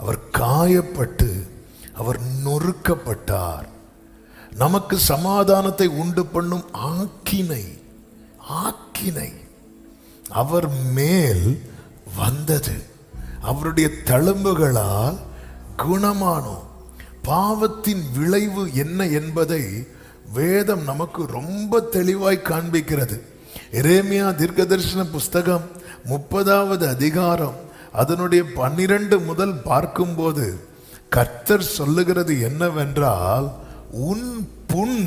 அவர் காயப்பட்டு அவர் நொறுக்கப்பட்டார். நமக்கு சமாதானத்தை உண்டு பண்ணும் ஆக்கினை அவர் மேல் வந்தது, அவருடைய தழும்புகளால் குணமானோம். பாவத்தின் விளைவு என்ன என்பதை வேதம் நமக்கு ரொம்ப தெளிவாய் காண்பிக்கிறது. எரேமியா தீர்க்கதரிசன புஸ்தகம் 30வது அதிகாரம் அதனுடைய 12 முதல் பார்க்கும்போது கர்த்தர் சொல்லுகிறது என்னவென்றால், உன் புண்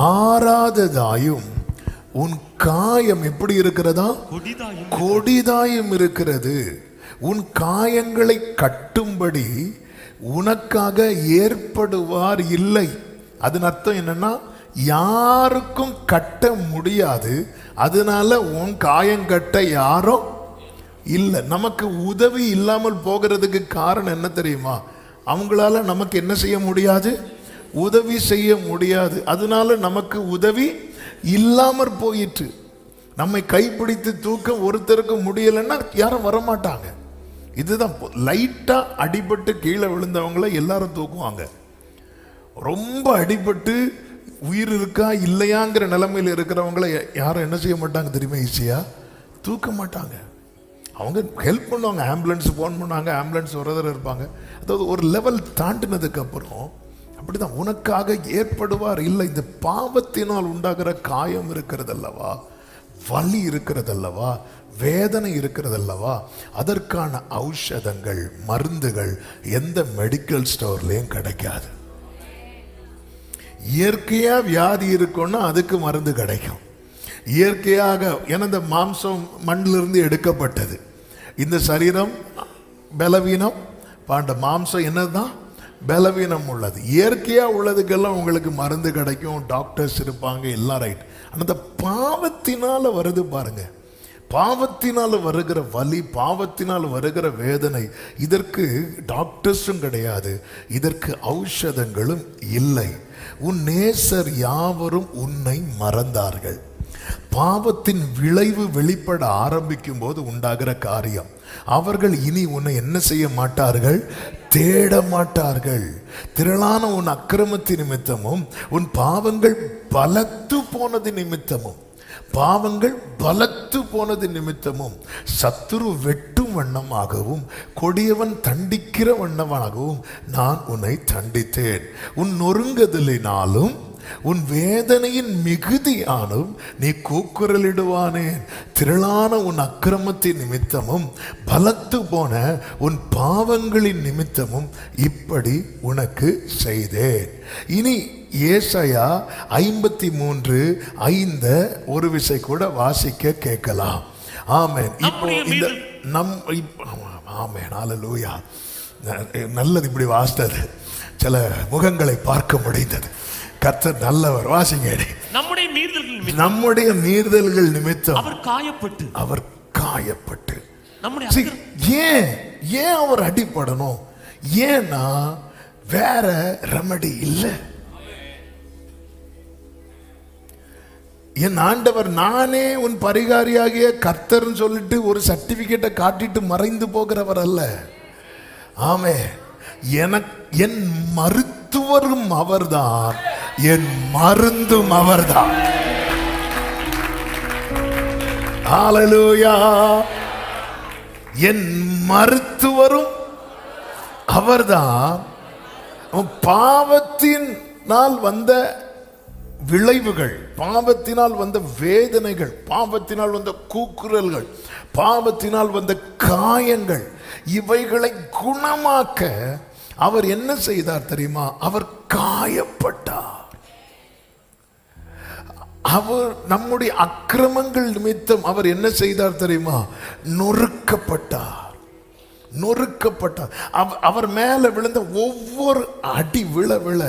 ஆறாததாயும் உன் காயம் எப்படி இருக்கிறதா? கொடிதாயும் இருக்கிறது. உன் காயங்களை கட்டும்படி உனக்காக ஏற்படுவார் இல்லை. அதன் அர்த்தம் என்னன்னா, யாருக்கும் கட்ட முடியாது. அதனால உன் காயம் கட்ட யாரும் இல்லை. நமக்கு உதவி இல்லாமல் போகிறதுக்கு காரணம் என்ன தெரியுமா? அவங்களால நமக்கு என்ன செய்ய முடியாது? உதவி செய்ய முடியாது. அதனால நமக்கு உதவி இல்லாமற் போயிற்று. நம்மை கைப்பிடித்து தூக்க ஒருத்தருக்கு முடியலைன்னா யாரும் வரமாட்டாங்க. இதுதான், லைட்டா அடிபட்டு கீழே விழுந்தவங்கள எல்லாரும் தூக்குவாங்க. ரொம்ப அடிபட்டு உயிர் இருக்கா இல்லையாங்கிற நிலைமையில் இருக்கிறவங்கள யாரும் என்ன செய்ய மாட்டாங்க தெரியுமா? ஈஸியா தூக்க மாட்டாங்க. அவங்க ஹெல்ப் பண்ணுவாங்க, ஆம்புலன்ஸ் ஃபோன் பண்ணுவாங்க, ஆம்புலன்ஸ் வரதில் இருப்பாங்க. அதாவது ஒரு லெவல் தாண்டினதுக்கு அப்புறம் அப்படிதான் உனக்காக ஏற்படுவார். இல்லை, இந்த பாவத்தினால் உண்டாகிற காயம் இருக்கிறதல்லவா, வலி இருக்கிறதல்லவா, வேதனை இருக்கிறதல்லவா, அதற்கான ஔஷதங்கள் மருந்துகள் எந்த மெடிக்கல் ஸ்டோர்லையும் கிடைக்காது. இயற்கையா வியாதி இருக்குன்னா அதுக்கு மருந்து கிடைக்கும். இயற்கையாக, ஏன்னா இந்த மாம்சம் மண்ணிலிருந்து எடுக்கப்பட்டது. இந்த சரீரம் பலவீனம், பாண்ட மாம்சம் என்னதான் பலவீனம் உள்ளது. இயற்கையா உள்ளதுக்கெல்லாம் உங்களுக்கு மருந்து கிடைக்கும், டாக்டர்ஸ் இருப்பாங்க, எல்லாம் ரைட். ஆனால் அந்த பாவத்தினால வருது பாருங்க, பாவத்தினால் வருகிற வலி, பாவத்தினால் வருகிற வேதனை, இதற்கு டாக்டர்ஸும் கிடையாது, இதற்கு ஔஷதங்களும் இல்லை. உன் நேசர் யாவரும் உன்னை மறந்தார்கள். பாவத்தின் விளைவு வெளிப்பட ஆரம்பிக்கும் போது உண்டாகிற காரியம், அவர்கள் இனி உன்னை என்ன செய்ய மாட்டார்கள்? தேட மாட்டார்கள். திரளான உன் அக்கிரமத்தின் நிமித்தமும் உன் பாவங்கள் பலத்து போனது நிமித்தமும், பாவங்கள் பலத்து போனது நிமித்தமும், சத்துரு வெட்டும் வண்ணமாகவும் கொடியவன் தண்டிக்கிற வண்ணமாகவும் நான் உன்னை தண்டித்தேன். உன் நொறுங்குதலினாலும் உன் வேதனையின் மிகுதியானும் நீ கூக்குரலிடுவானேன். திரளான உன் அக்கிரமத்தின் நிமித்தமும் பலத்து போன உன் பாவங்களின் நிமித்தமும் இப்படி உனக்கு செய்தேன். இனி ஏசாயா 53:5 ஒரு விசை கூட வாசிக்க கேட்கலாம். ஆமென். இப்போ இந்த ஆமென், ஹல்லேலூயா. நல்லது, இப்படி வாசித்தது சில முகங்களை பார்க்க முடிந்தது. கர்த்தர் நல்லவர். வாசிங்க. நம்முடைய மீறுதல்கள் நிமித்தம் அவர் காயப்பட்டு ஏன் அவர் அடிபடணும்? ஏன்னா வேற ரெமடி இல்லை. என் ஆண்டவர் நானே உன் பரிகாரியாகிய கர்த்தர்னு சொல்லிட்டு ஒரு சர்டிபிகேட்டை காட்டிட்டு மறைந்து போகிறவர் அல்ல. ஆமே, என் மருத்துவரும் அவர்தான், என் மருந்தும் அவர்தான். ஹல்லேலூயா. என் மருத்துவரும் அவர்தான். பாவத்தினால் வந்த விளைவுகள், பாவத்தினால் வந்த வேதனைகள், பாவத்தினால் வந்த கூக்குரல்கள், பாவத்தினால் வந்த காயங்கள், இவைகளை குணமாக்க அவர் என்ன செய்தார் தெரியுமா? அவர் காயப்பட்டார். அவர் நம்முடைய அக்கிரமங்கள் நிமித்தம் அவர் என்ன செய்தார் தெரியுமா? நொறுக்கப்பட்டார். அவர் மேல விழுந்த ஒவ்வொரு அடி விழ விழ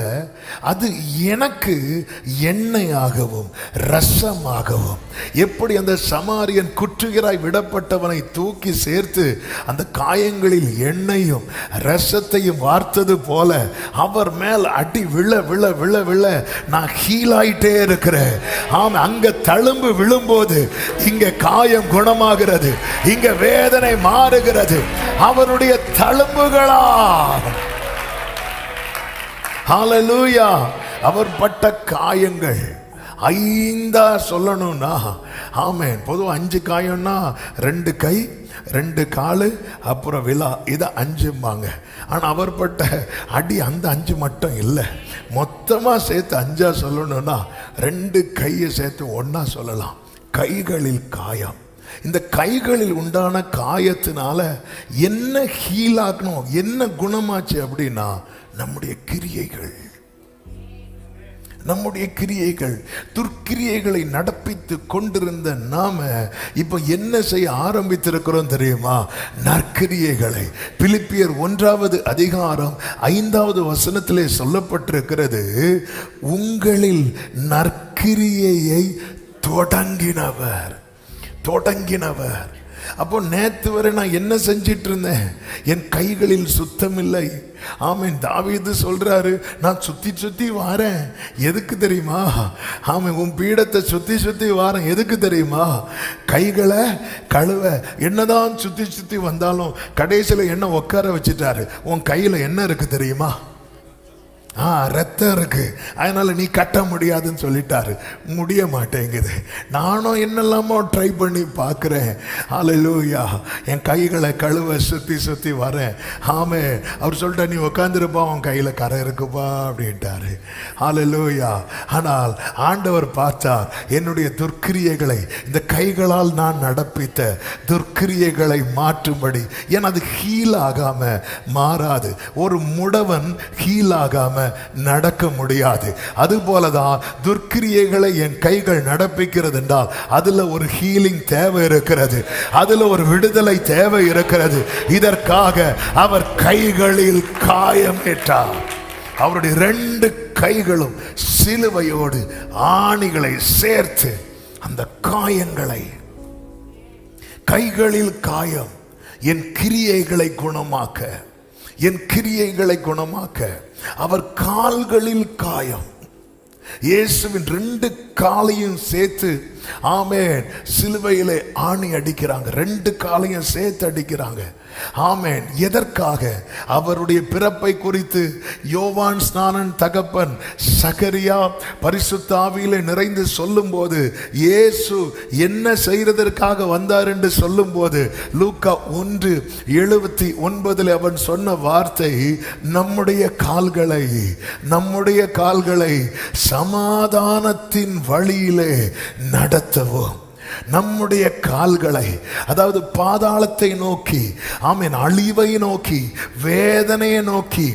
அது எனக்கு எண்ணெயாகவும் ரசமாகவும், எப்படி அந்த சமாரியன் குற்றுகிறாய் விடப்பட்டவனை தூக்கி சேர்த்து அந்த காயங்களில் எண்ணெயும் ரசத்தையும் வார்த்தது போல அவர் மேல் அடி விழ விழ விழ விழ நான் ஹீலாயிட்டே இருக்கிறேன். ஆமா, அங்க தழும்பு விழும்போது இங்க காயம் குணமாகிறது, இங்க வேதனை மாறுகிறது. அவருடைய தழும்புகளா, ஹல்லேலூயா. அவர் பட்ட காயங்கள் 5 சொல்லணும்னா, ஆமென். பொதுவாக 5 காயம்னா 2 கை 2 காலு அப்புறம் விழா, இதை 5பாங்க. ஆனால் அவர் பட்ட அடி அந்த 5 மட்டும் இல்லை, மொத்தமாக சேர்த்து 5 சொல்லணும்னா 2 கையை சேர்த்து 1 சொல்லலாம். கைகளில் காயம். இந்த கைகளில் உண்டான காயத்தினால என்ன ஹீல் ஆகணும், என்ன குணமாச்சு அப்படின்னா நம்முடைய கிரியைகள், நம்முடைய கிரியைகள், துர்க்கிரியைகளை நடப்பித்து கொண்டிருந்த நாம இப்ப என்ன செய்ய ஆரம்பித்திருக்கிறோம் தெரியுமா? நற்கிரியைகளை. பிலிப்பியர் 1வது அதிகாரம் 5வது வசனத்திலே சொல்லப்பட்டிருக்கிறது, உங்களில் நற்கிரியையை தொடங்கினவர். அப்போ நேத்து வரை நான் என்ன செஞ்சிட்டு இருந்தேன்? என் கைகளில் சுத்தம் இல்லை. ஆமென். தாவீது சொல்றாரு, நான் சுத்தி வாரேன். எதுக்கு தெரியுமா? ஆமென். உன் பீடத்தை சுத்தி வாரேன். எதுக்கு தெரியுமா? கைகளை கழுவ. என்னதான் சுத்தி வந்தாலும் கடைசியில் என்ன உட்கார வச்சுட்டாரு? உன் கையில என்ன இருக்கு தெரியுமா? ரத்தம் இருக்கு. அதனால நீ கட்ட முடியாதுன்னு சொல்லிட்டாரு. முடிய மாட்டேங்குது. நானும் என்னெல்லாமோ ட்ரை பண்ணி பார்க்கிறேன். ஹல்லேலூயா. என் கைகளை கழுவ சுத்தி வரேன். ஆமே. அவர் சொல்லிட்டா, நீ உட்காந்துருப்பா, உன் கையில கரை இருக்குப்பா அப்படின்ட்டாரு. ஹல்லேலூயா. ஆனால் ஆண்டவர் பார்த்தார், என்னுடைய துர்க்கிரியைகளை, இந்த கைகளால் நான் நடப்பித்த துர்க்கிரியைகளை மாற்றும்படி. ஏன்னா அது ஹீல் ஆகாம மாறாது. ஒரு முடவன் ஹீல் ஆகாம நடக்க முடியாது. அதுபோலதான் துர்க்கிரியைகளை என் கைகள் நடப்பிக்கிறது என்றால் அதுல ஒரு ஹீலிங் தேவை இருக்கிறது, அதுல ஒரு விடுதலை தேவை இருக்கிறது. இதற்காக அவர் கைகளில் காயமேற்றார். அவருடைய 2 கைகளும் சிலுவையோடு ஆணிகளை சேர்த்து அந்த காயங்களை, கைகளில் காயம் என் கிரியைகளை குணமாக்க, அவர் கால்களில் காயம். இயேசுவின் 2 காலையும் சேர்த்து, ஆமென், சிலுவையிலே ஆணி அடிக்கிறாங்க. 2 காலையும் சேர்த்து அடிக்கிறாங்க. ஆமென். எதற்காக? அவருடைய பிறப்பை குறித்து யோவான் ஸ்நானன் தகப்பன் சகரியா பரிசுத்த ஆவியிலே நிறைந்து சொல்லும் போது, இயேசு என்ன செய்யறதற்காக வந்தார் என்று சொல்லும் போது, லூக்கா 1:79 அவன் சொன்ன வார்த்தை, நம்முடைய கால்களை சமாதானத்தின் வழியிலே நடத்தவும். நம்முடைய கால்களை, அதாவது பாதாளத்தை நோக்கி, ஆமென், அழிவை நோக்கி, வேதனையை நோக்கி,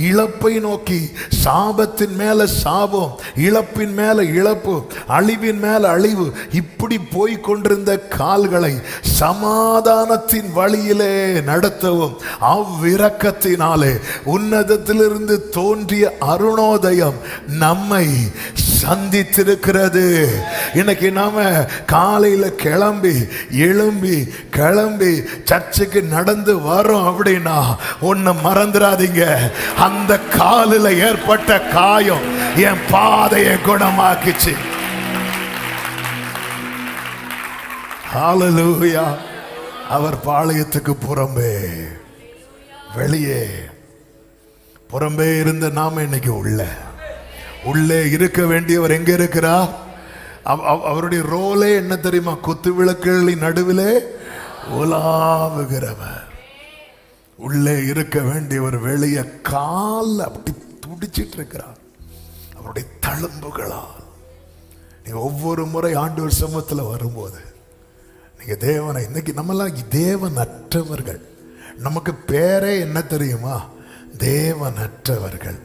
இழப்பை நோக்கி, சாபத்தின் மேல சாபம், இழப்பின் மேல இழப்பு, அழிவின் மேல அழிவு, இப்படி போய் கொண்டிருந்த கால்களை சமாதானத்தின் வழியிலே நடத்தவும். அவ்விரக்கத்தினாலே உன்னதத்திலிருந்து தோன்றிய அருணோதயம் நம்மை சந்தித்திருக்கிறது. இன்னைக்கு நாம காலையில கிளம்பி சர்ச்சுக்கு நடந்து வரோம் அப்படின்னா ஒன்னு மறந்துடாதீங்க, அந்த காலில் ஏற்பட்ட காயம் என் பாதையை குணமாக்கிச்சு. ஹல்லேலூயா. அவர் பாளையத்துக்கு புறம்பே இருந்த நாம இன்னைக்கு உள்ளே இருக்க வேண்டியவர் எங்க இருக்கிறார்? அவருடைய ரோலே என்ன தெரியுமா? குத்து விளக்குகளின் நடுவிலே உலாவுகிறவர். உள்ளே இருக்க வேண்டியவர் வெளியே கால் அப்படி துடிச்சிட்டு இருக்கிறார் அவருடைய தழும்புகளால். நீங்க ஒவ்வொரு முறை ஆண்டவர் சமூகத்தில் வரும்போது நீங்க தேவனை, இன்னைக்கு நம்மெல்லாம் தேவனற்றவர்கள். நமக்கு பேரே என்ன தெரியுமா? தேவனற்றவர்கள்.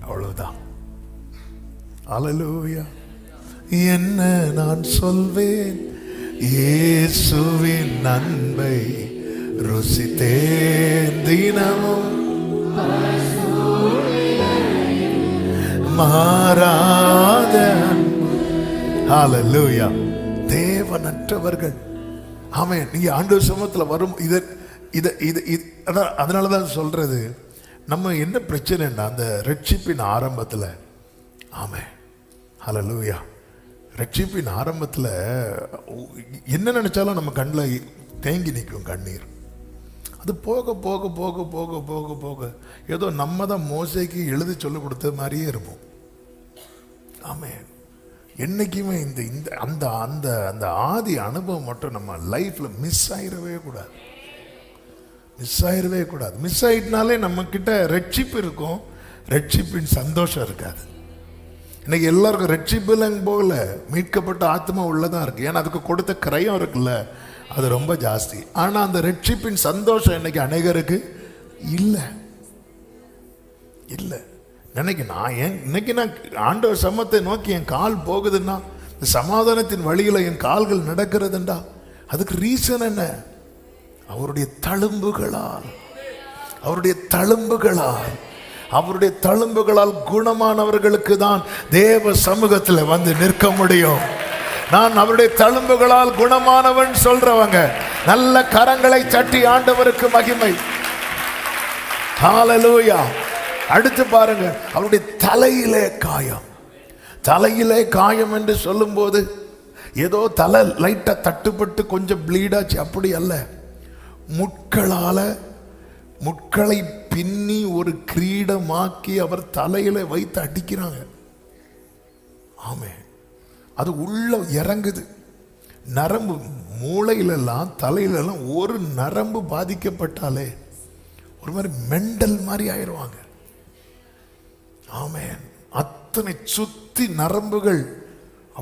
அவ்வளவுதான். அல்லேலூயா. என்ன நான் சொல்வேன்? இயேசுவின் அன்பை ருசித்தேன் தினமும், மாறாத. அல்லேலூயா. தேவனற்றவர்கள். ஆமென். நீங்க ஆண்டவர் சமூகத்தில் வரும் அதனாலதான் சொல்றது, நம்ம என்ன பிரச்சனைன்னா அந்த ரட்சிப்பின் ஆரம்பத்தில், ஆமென், ஹல்லேலூயா, ரட்சிப்பின் ஆரம்பத்தில் என்ன நினைச்சாலும் நம்ம கண்ணில் தேங்கி நிற்கும் கண்ணீர். அது போக போக போக போக போக போக ஏதோ நம்ம தான் மோசேக்கு எழுதி சொல்லிக் கொடுத்த மாதிரியே இருப்போம். ஆமென். என்னைக்குமே இந்த அந்த அந்த அந்த ஆதி அனுபவம் மட்டும் நம்ம லைஃப்ல மிஸ் ஆயிடவே கூடாது. மிஸ் ஆயிட்டனாலே நம்ம கிட்ட ரட்சிப்பு இருக்கும், ரட்சிப்பின் சந்தோஷம் இருக்காது. இன்னைக்கு எல்லாருக்கும் ரட்சிப்புலங்க போகல, மீட்கப்பட்ட ஆத்மா உள்ளதான் இருக்கு. ஏன்னா அதுக்கு கொடுத்த கிரயம் இருக்குல்ல, அது ரொம்ப ஜாஸ்தி. ஆனா அந்த ரட்சிப்பின் சந்தோஷம் இன்னைக்கு அநேகருக்கு இல்லை. இன்னைக்கு நான் ஆண்டவர் சமத்தை நோக்கி என் கால் போகுதுன்னா, சமாதானத்தின் வழியில என் கால்கள் நடக்கிறதுண்டா, அதுக்கு ரீசன் என்ன? அவருடைய தழும்புகளால், அவருடைய தழும்புகளால், அவருடைய தழும்புகளால் குணமானவர்களுக்கு தான் தேவ சமூகத்தில் வந்து நிற்க முடியும். நான் அவருடைய தழும்புகளால் குணமானவன் சொல்றவங்க நல்ல கரங்களை தட்டி ஆண்டவருக்கு மகிமை. ஹல்லேலூயா. அடுத்து பாருங்க, அவருடைய தலையிலே காயம். தலையிலே காயம் என்று சொல்லும்போது ஏதோ தலை லைட்டா தட்டுப்பட்டு கொஞ்சம் ப்ளீடாச்சு, அப்படி அல்ல. முட்களை பின்னி ஒரு கிரீடமாக்கி அவர் தலையில வைத்து அடிக்கிறாங்க. ஆமே, அது உள்ள இறங்குது. நரம்பு மூளையிலெல்லாம் தலையிலெல்லாம் ஒரு நரம்பு பாதிக்கப்பட்டாலே ஒரு மாதிரி மெண்டல் மாதிரி ஆயிடுவாங்க. ஆமென். அத்தனை சுத்தி நரம்புகள்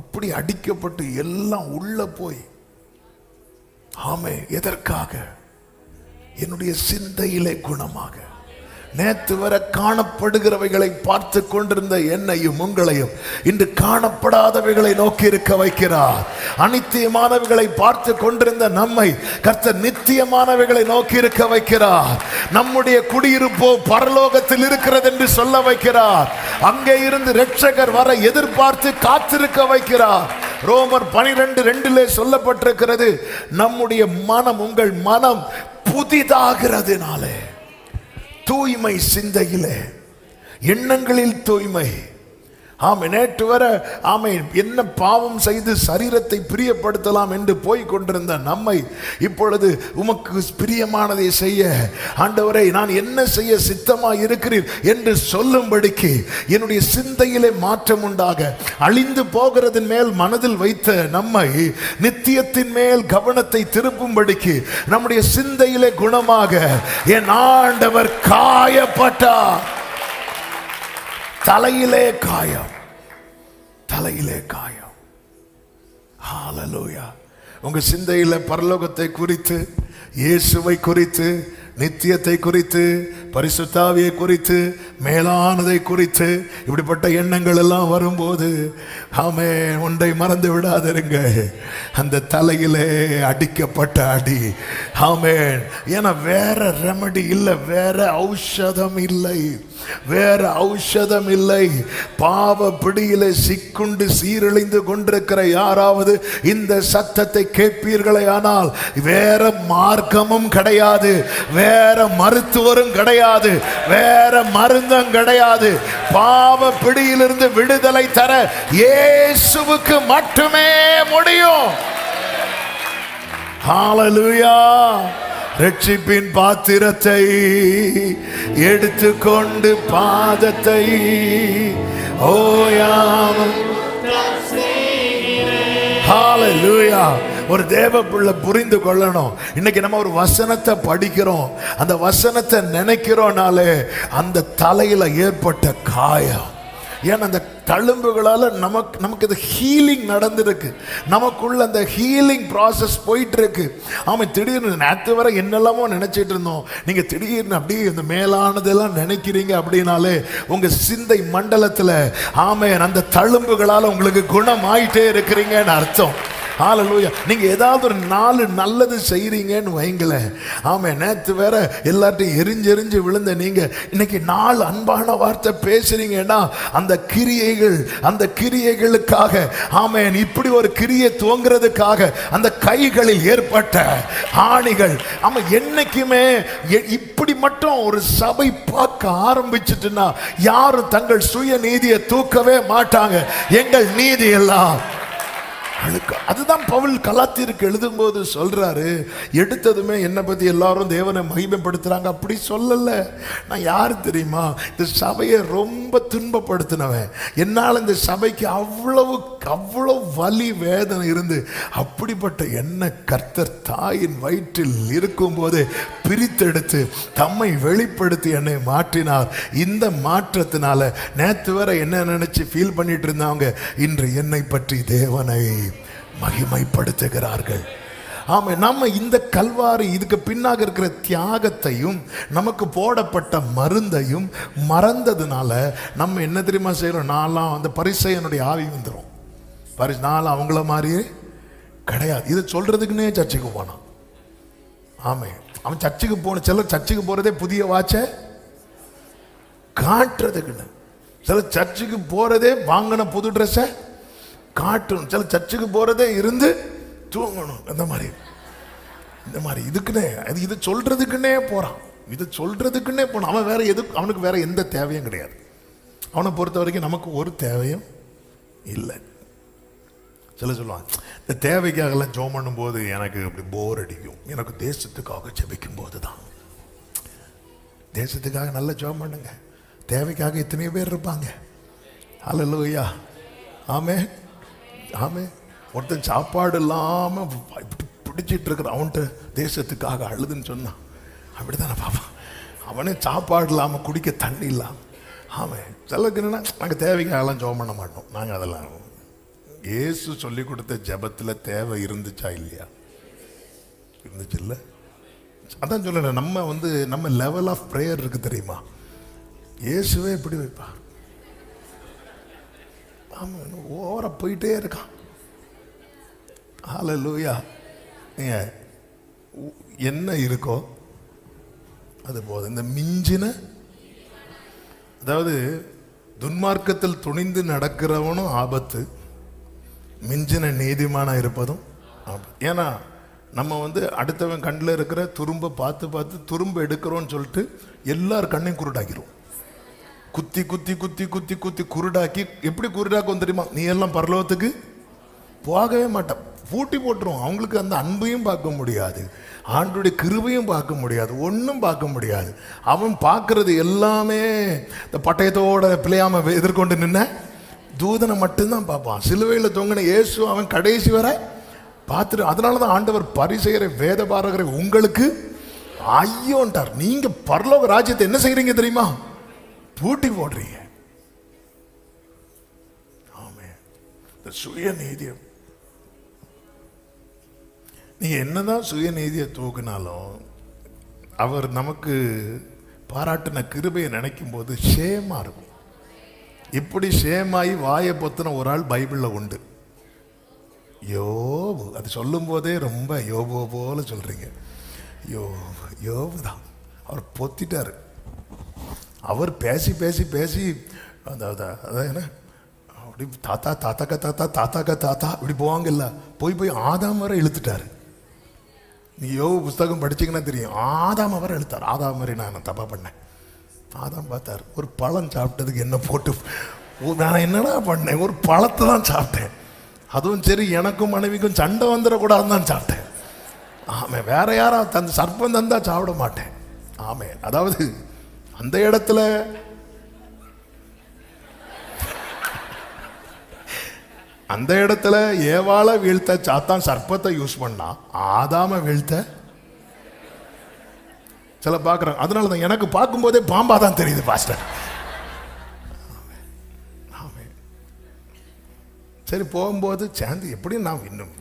அப்படி அடிக்கப்பட்டு எல்லாம் உள்ள போய், ஆமே, எதற்காக? என்னுடைய சிந்தையிலே குணமாக. நேற்று வரை காணப்படுகிறவைகளை பார்த்து கொண்டிருந்த என்னையும் உங்களையும் இன்று காணப்படாதவைகளை நோக்கி இருக்க வைக்கிறார். அநித்தியமானவைகளை பார்த்து கொண்டிருந்த நம்மை கர்த்தர் நித்தியமானவைகளை நோக்கி இருக்க வைக்கிறார். நம்முடைய குடியிருப்போ பரலோகத்தில் இருக்கிறது என்று சொல்ல வைக்கிறார். அங்கே இருந்து இரட்சகர் வர எதிர்பார்த்து காத்திருக்க வைக்கிறார். ரோமர் 12:2 சொல்லப்பட்டிருக்கிறது, நம்முடைய மனம், உங்கள் மனம் புதிதாகிறதுனாலே, தூய்மை சிந்தையிலே, எண்ணங்களில் தூய்மை. ஆமை, நேற்று வர ஆமை என்ன பாவம் செய்து சரீரத்தை பிரியப்படுத்தலாம் என்று போய் கொண்டிருந்த நம்மை இப்பொழுது உமக்கு பிரியமானதை செய்ய ஆண்டவரே நான் என்ன செய்ய சித்தமாய் இருக்கிறீர் என்று சொல்லும்படிக்கு என்னுடைய சிந்தையிலே மாற்றம் உண்டாக, அழிந்து போகிறதின் மேல் மனதில் வைத்த நம்மை நித்தியத்தின் மேல் கவனத்தை திருப்பும்படிக்கு நம்முடைய சிந்தையிலே குணமாக என் ஆண்டவர் காயப்பட்டார். தலையிலே காயம், தலையிலே காயம். ஹல்லேலூயா. உங்க சிந்தையில பரலோகத்தை குறித்து, இயேசுவை குறித்து, நித்தியத்தை குறித்து, பரிசுத்தாவியை குறித்து, மேலானதை குறித்து இப்படிப்பட்ட எண்ணங்கள் எல்லாம் வரும்போது ஆமே, ஒன்றை மறந்து விடாதிருங்க, அந்த தலையிலே அடிக்கப்பட்ட அடி. ஆமென். ஏன்னா வேற ரெமடி இல்லை, வேற ஔஷதம் இல்லை, வேற ஔஷதம் இல்லை. பாவ பிடியிலே சிக்குண்டு சீரழிந்து கொண்டிருக்கிற யாராவது இந்த சத்தத்தை கேட்பீர்களே ஆனால் வேற மார்க்கமும் கிடையாது, வேற மருத்துவரும் கிடையாது, வேற மருந்தும் கிடையாது. பாவ பிடியிலிருந்து விடுதலை தர இயேசுவுக்கு மட்டுமே முடியும். ஹல்லேலூயா. ரட்சிப்பின் பாத்திரத்தை எடுத்துக்கொண்டு பாதத்தை ஓயாமல். ஹல்லேலூயா. ஒரு தேவ பிள்ளை புரிந்து கொள்ளணும். இன்னைக்கு நம்ம ஒரு வசனத்தை படிக்கிறோம், அந்த வசனத்தை நினைக்கிறோம்னாலே அந்த தலையில ஏற்பட்ட காயம், ஏன்னா அந்த தழும்புகளால நமக்கு இந்த ஹீலிங் நடந்திருக்கு, நமக்குள்ள அந்த ஹீலிங் ப்ராசஸ் போயிட்டு இருக்கு. ஆமாம், திடீர்னு நேற்று வரை என்னெல்லாமோ நினைச்சிட்டு இருந்தோம், நீங்க திடீர்னு அப்படியே இந்த மேலானதெல்லாம் நினைக்கிறீங்க அப்படின்னாலே உங்க சிந்தை மண்டலத்தில் ஆமென் அந்த தழும்புகளால உங்களுக்கு குணம் ஆயிட்டே இருக்கிறீங்கன்னு அர்த்தம். ஹல்லேலூயா. நீங்க ஏதாவது ஒரு நாலு நல்லது செய்றீங்கன்னு வைங்களேன், ஆமே, நேற்று வேற எல்லார்ட்டையும் எரிஞ்செறிஞ்சு விழுந்த நீங்க இன்னைக்கு 4 அன்பான வார்த்தை பேசுறீங்கன்னா அந்த கிரியைகள், அந்த கிரியைகளுக்காக ஆமென், இப்படி ஒரு கிரியை துவங்குறதுக்காக அந்த கைகளில் ஏற்பட்ட ஆணிகள். ஆமா, என்னைக்குமே இப்படி மட்டும் ஒரு சபை பார்க்க ஆரம்பிச்சுட்டுன்னா யாரும் தங்கள் சுய நீதியை தூக்கவே மாட்டாங்க. எங்கள் நீதி எல்லாம் அதுதான் பவுல் கலாத்தியருக்கு எழுதும் போது சொல்றாரு, எடுத்ததுமே என்னை பத்தி எல்லாரும் தேவனை மகிமைப்படுத்துறாங்க. அப்படி சொல்லல. நான் யாரு தெரியுமா? இந்த சபையை ரொம்ப துன்பப்படுத்தினவன். என்னால் இந்த சபைக்கு அவ்வளவு வலி வேதனை இருந்து அப்படிப்பட்ட என்ன கர்த்தர் தாயின் வயிற்றில் இருக்கும் போது பிரித்தெடுத்து தம்மை வெளிப்படுத்தி என்னை மாற்றினார். இந்த மாற்றத்தினால நேற்று வரை என்ன நினைச்சு ஃபீல் பண்ணிட்டு இருந்தாங்க, இன்று என்னை பற்றி தேவனை மகிமைப்படுத்துகிறார்கள். ஆமா, நம்ம இந்த கல்வாரி இதுக்கு பின்னாக இருக்கிற தியாகத்தையும் நமக்கு போடப்பட்ட மருந்தையும் மறந்ததுனால நம்ம என்ன தெரியுமா செய்யறோம்? நான்லாம் அந்த பரிசேயனுடைய ஆவி வந்துடும். நான்லாம் அவங்கள மாதிரியே கிடையாது. இதை சொல்றதுக்குன்னே சர்ச்சுக்கு போனான். ஆமே, அவன் சர்ச்சுக்கு போன சிலர் சர்ச்சுக்கு போறதே புதிய வாட்ச காட்டுறதுக்குன்னு, சிலர் சர்ச்சுக்கு போறதே வாங்கின புது ட்ரெஸ்ஸை காட்டணும், சிலர் சர்ச்சுக்கு போறதே இருந்து தூங்கணும். இந்த மாதிரி இதுக்குன்னே இது சொல்றதுக்குன்னே போறான். இது சொல்றதுக்குன்னே போனான். அவன் வேற அவனுக்கு வேற எந்த தேவையும் கிடையாது. அவனை பொறுத்த வரைக்கும் நமக்கு ஒரு தேவையும் இல்லை. சில சொல்லுவாங்க, இந்த தேவைக்காகலாம் ஜெபம் பண்ணும்போது எனக்கு அப்படி போர் அடிக்கும். எனக்கு தேசத்துக்காக ஜெபிக்கும் போது தான். தேசத்துக்காக நல்ல ஜெபம் பண்ணுங்க. தேவைக்காக எத்தனையோ பேர் இருப்பாங்க. ஹல்லேலூயா. ஆமே ஆமே. ஒருத்தன் சாப்பாடு இல்லாம இப்படி பிடிச்சிட்டு இருக்கிற அவன்கிட்ட தேசத்துக்காக அழுதுன்னு சொன்னான். அப்படித்தானே பாப்பா, அவனே சாப்பாடு இல்லாம குடிக்க தண்ணி இல்லாம. ஆமே, சிலருக்கு என்னன்னா நாங்கள் தேவைக்காகலாம் ஜெபம் பண்ண மாட்டோம். நாங்கள் அதெல்லாம் இயேசு சொல்லி கொடுத்த ஜெபத்தில் தேவை இருந்துச்சா இல்லையா? இருந்துச்சு இல்லை? அதான் சொல்ல, நம்ம லெவல் ஆஃப் ப்ரேயர் இருக்கு தெரியுமா? இயேசுவே எப்படி வைப்பா? ஆமா, ஓர போயிட்டே இருக்கான். ஹல்லேலூயா. நீங்க என்ன இருக்கோ அது போதும். இந்த மிஞ்சின, அதாவது துன்மார்க்கத்தில் துணிந்து நடக்கிறவனும் ஆபத்து, மிஞ்சின நீதிமானா இருப்பதும் ஆபத்து. ஏன்னா நம்ம அடுத்தவன் கண்ணில் இருக்கிற துரும்ப பார்த்து துரும்ப எடுக்கிறோன்னு சொல்லிட்டு எல்லார் கண்ணையும் குருடாக்கிரும். குத்தி குத்தி குத்தி குத்தி குத்தி குருடாக்கி, எப்படி குருடாக்கும் தெரியுமா? நீ எல்லாம் பரலோகத்துக்கு போகவே மாட்டான், பூட்டி போட்டுரும். அவங்களுக்கு அந்த அன்பையும் பார்க்க முடியாது, ஆண்டுடைய கிருபையும் பார்க்க முடியாது, ஒன்றும் பார்க்க முடியாது. அவன் பார்க்கறது எல்லாமே இந்த பட்டயத்தோட பிள்ளையாம எதிர்கொண்டு நின்ன தூதனை மட்டும்தான் பார்ப்பான். சிலுவையில் தொங்கின இயேசு அவன் கடைசி வரை பார்த்துட்டு, அதனால தான் ஆண்டவர் பரிசேயரை வேத பாரகரை உங்களுக்கு ஐயோன்ட்டார். நீங்க பரலோக ராஜ்யத்தை என்ன செய்றீங்க தெரியுமா? பூட்டி போடுறீங்க. ஆமே, இந்த சுயநீதியம். நீங்க என்னதான் சுயநீதியை தூக்கினாலும் அவர் நமக்கு பாராட்டின கிருபையை நினைக்கும் போது ஷேமா இருக்கும். இப்படி ஷேமாயி வாயை பொத்தின ஒரு ஆள் பைபிளில் உண்டு, யோபு. அது சொல்லும் போதே ரொம்ப யோபு போல சொல்றீங்க. யோபு தான். அவர் பொத்திட்டாரு. அவர் பேசி பேசி பேசி அதான் என்ன அப்படி தாத்தா தாத்தாக்க தாத்தா தாத்தாக்க தாத்தா இப்படி போவாங்கல்ல, போய் ஆதாம் வரை இழுத்துட்டாரு. நீ யோபு புஸ்தகம் படிச்சிங்கன்னா தெரியும், ஆதாம் வரை இழுத்தார். ஆதாம் வரை நான் தப்பா பண்ணேன். ஆதாம் பார்த்தார், ஒரு பழம் சாப்பிட்டதுக்கு என்ன போட்டு நான் என்னடா பண்ணேன்? ஒரு பழத்தை தான் சாப்பிட்டேன். அதுவும் சரி, எனக்கும் மனைவிக்கும் சண்டை வந்துடக்கூடாதுன்னு தான் சாப்பிட்டேன். ஆமே, வேற யாரா தந்த சர்ப்பம் தந்தா சாப்பிட மாட்டேன். ஆமே, அதாவது அந்த இடத்துல ஏவாள வீழ்த்த சாத்தான் சர்ப்பத்தை யூஸ் பண்ணா, ஆதாம வீழ்த்த சில பார்க்குறாங்க. அதனால தான் எனக்கு பார்க்கும்போதே பாம்பா தான் தெரியுது பாஸ்டர். சரி, போகும்போது சேர்ந்து எப்படி நான் இன்னும்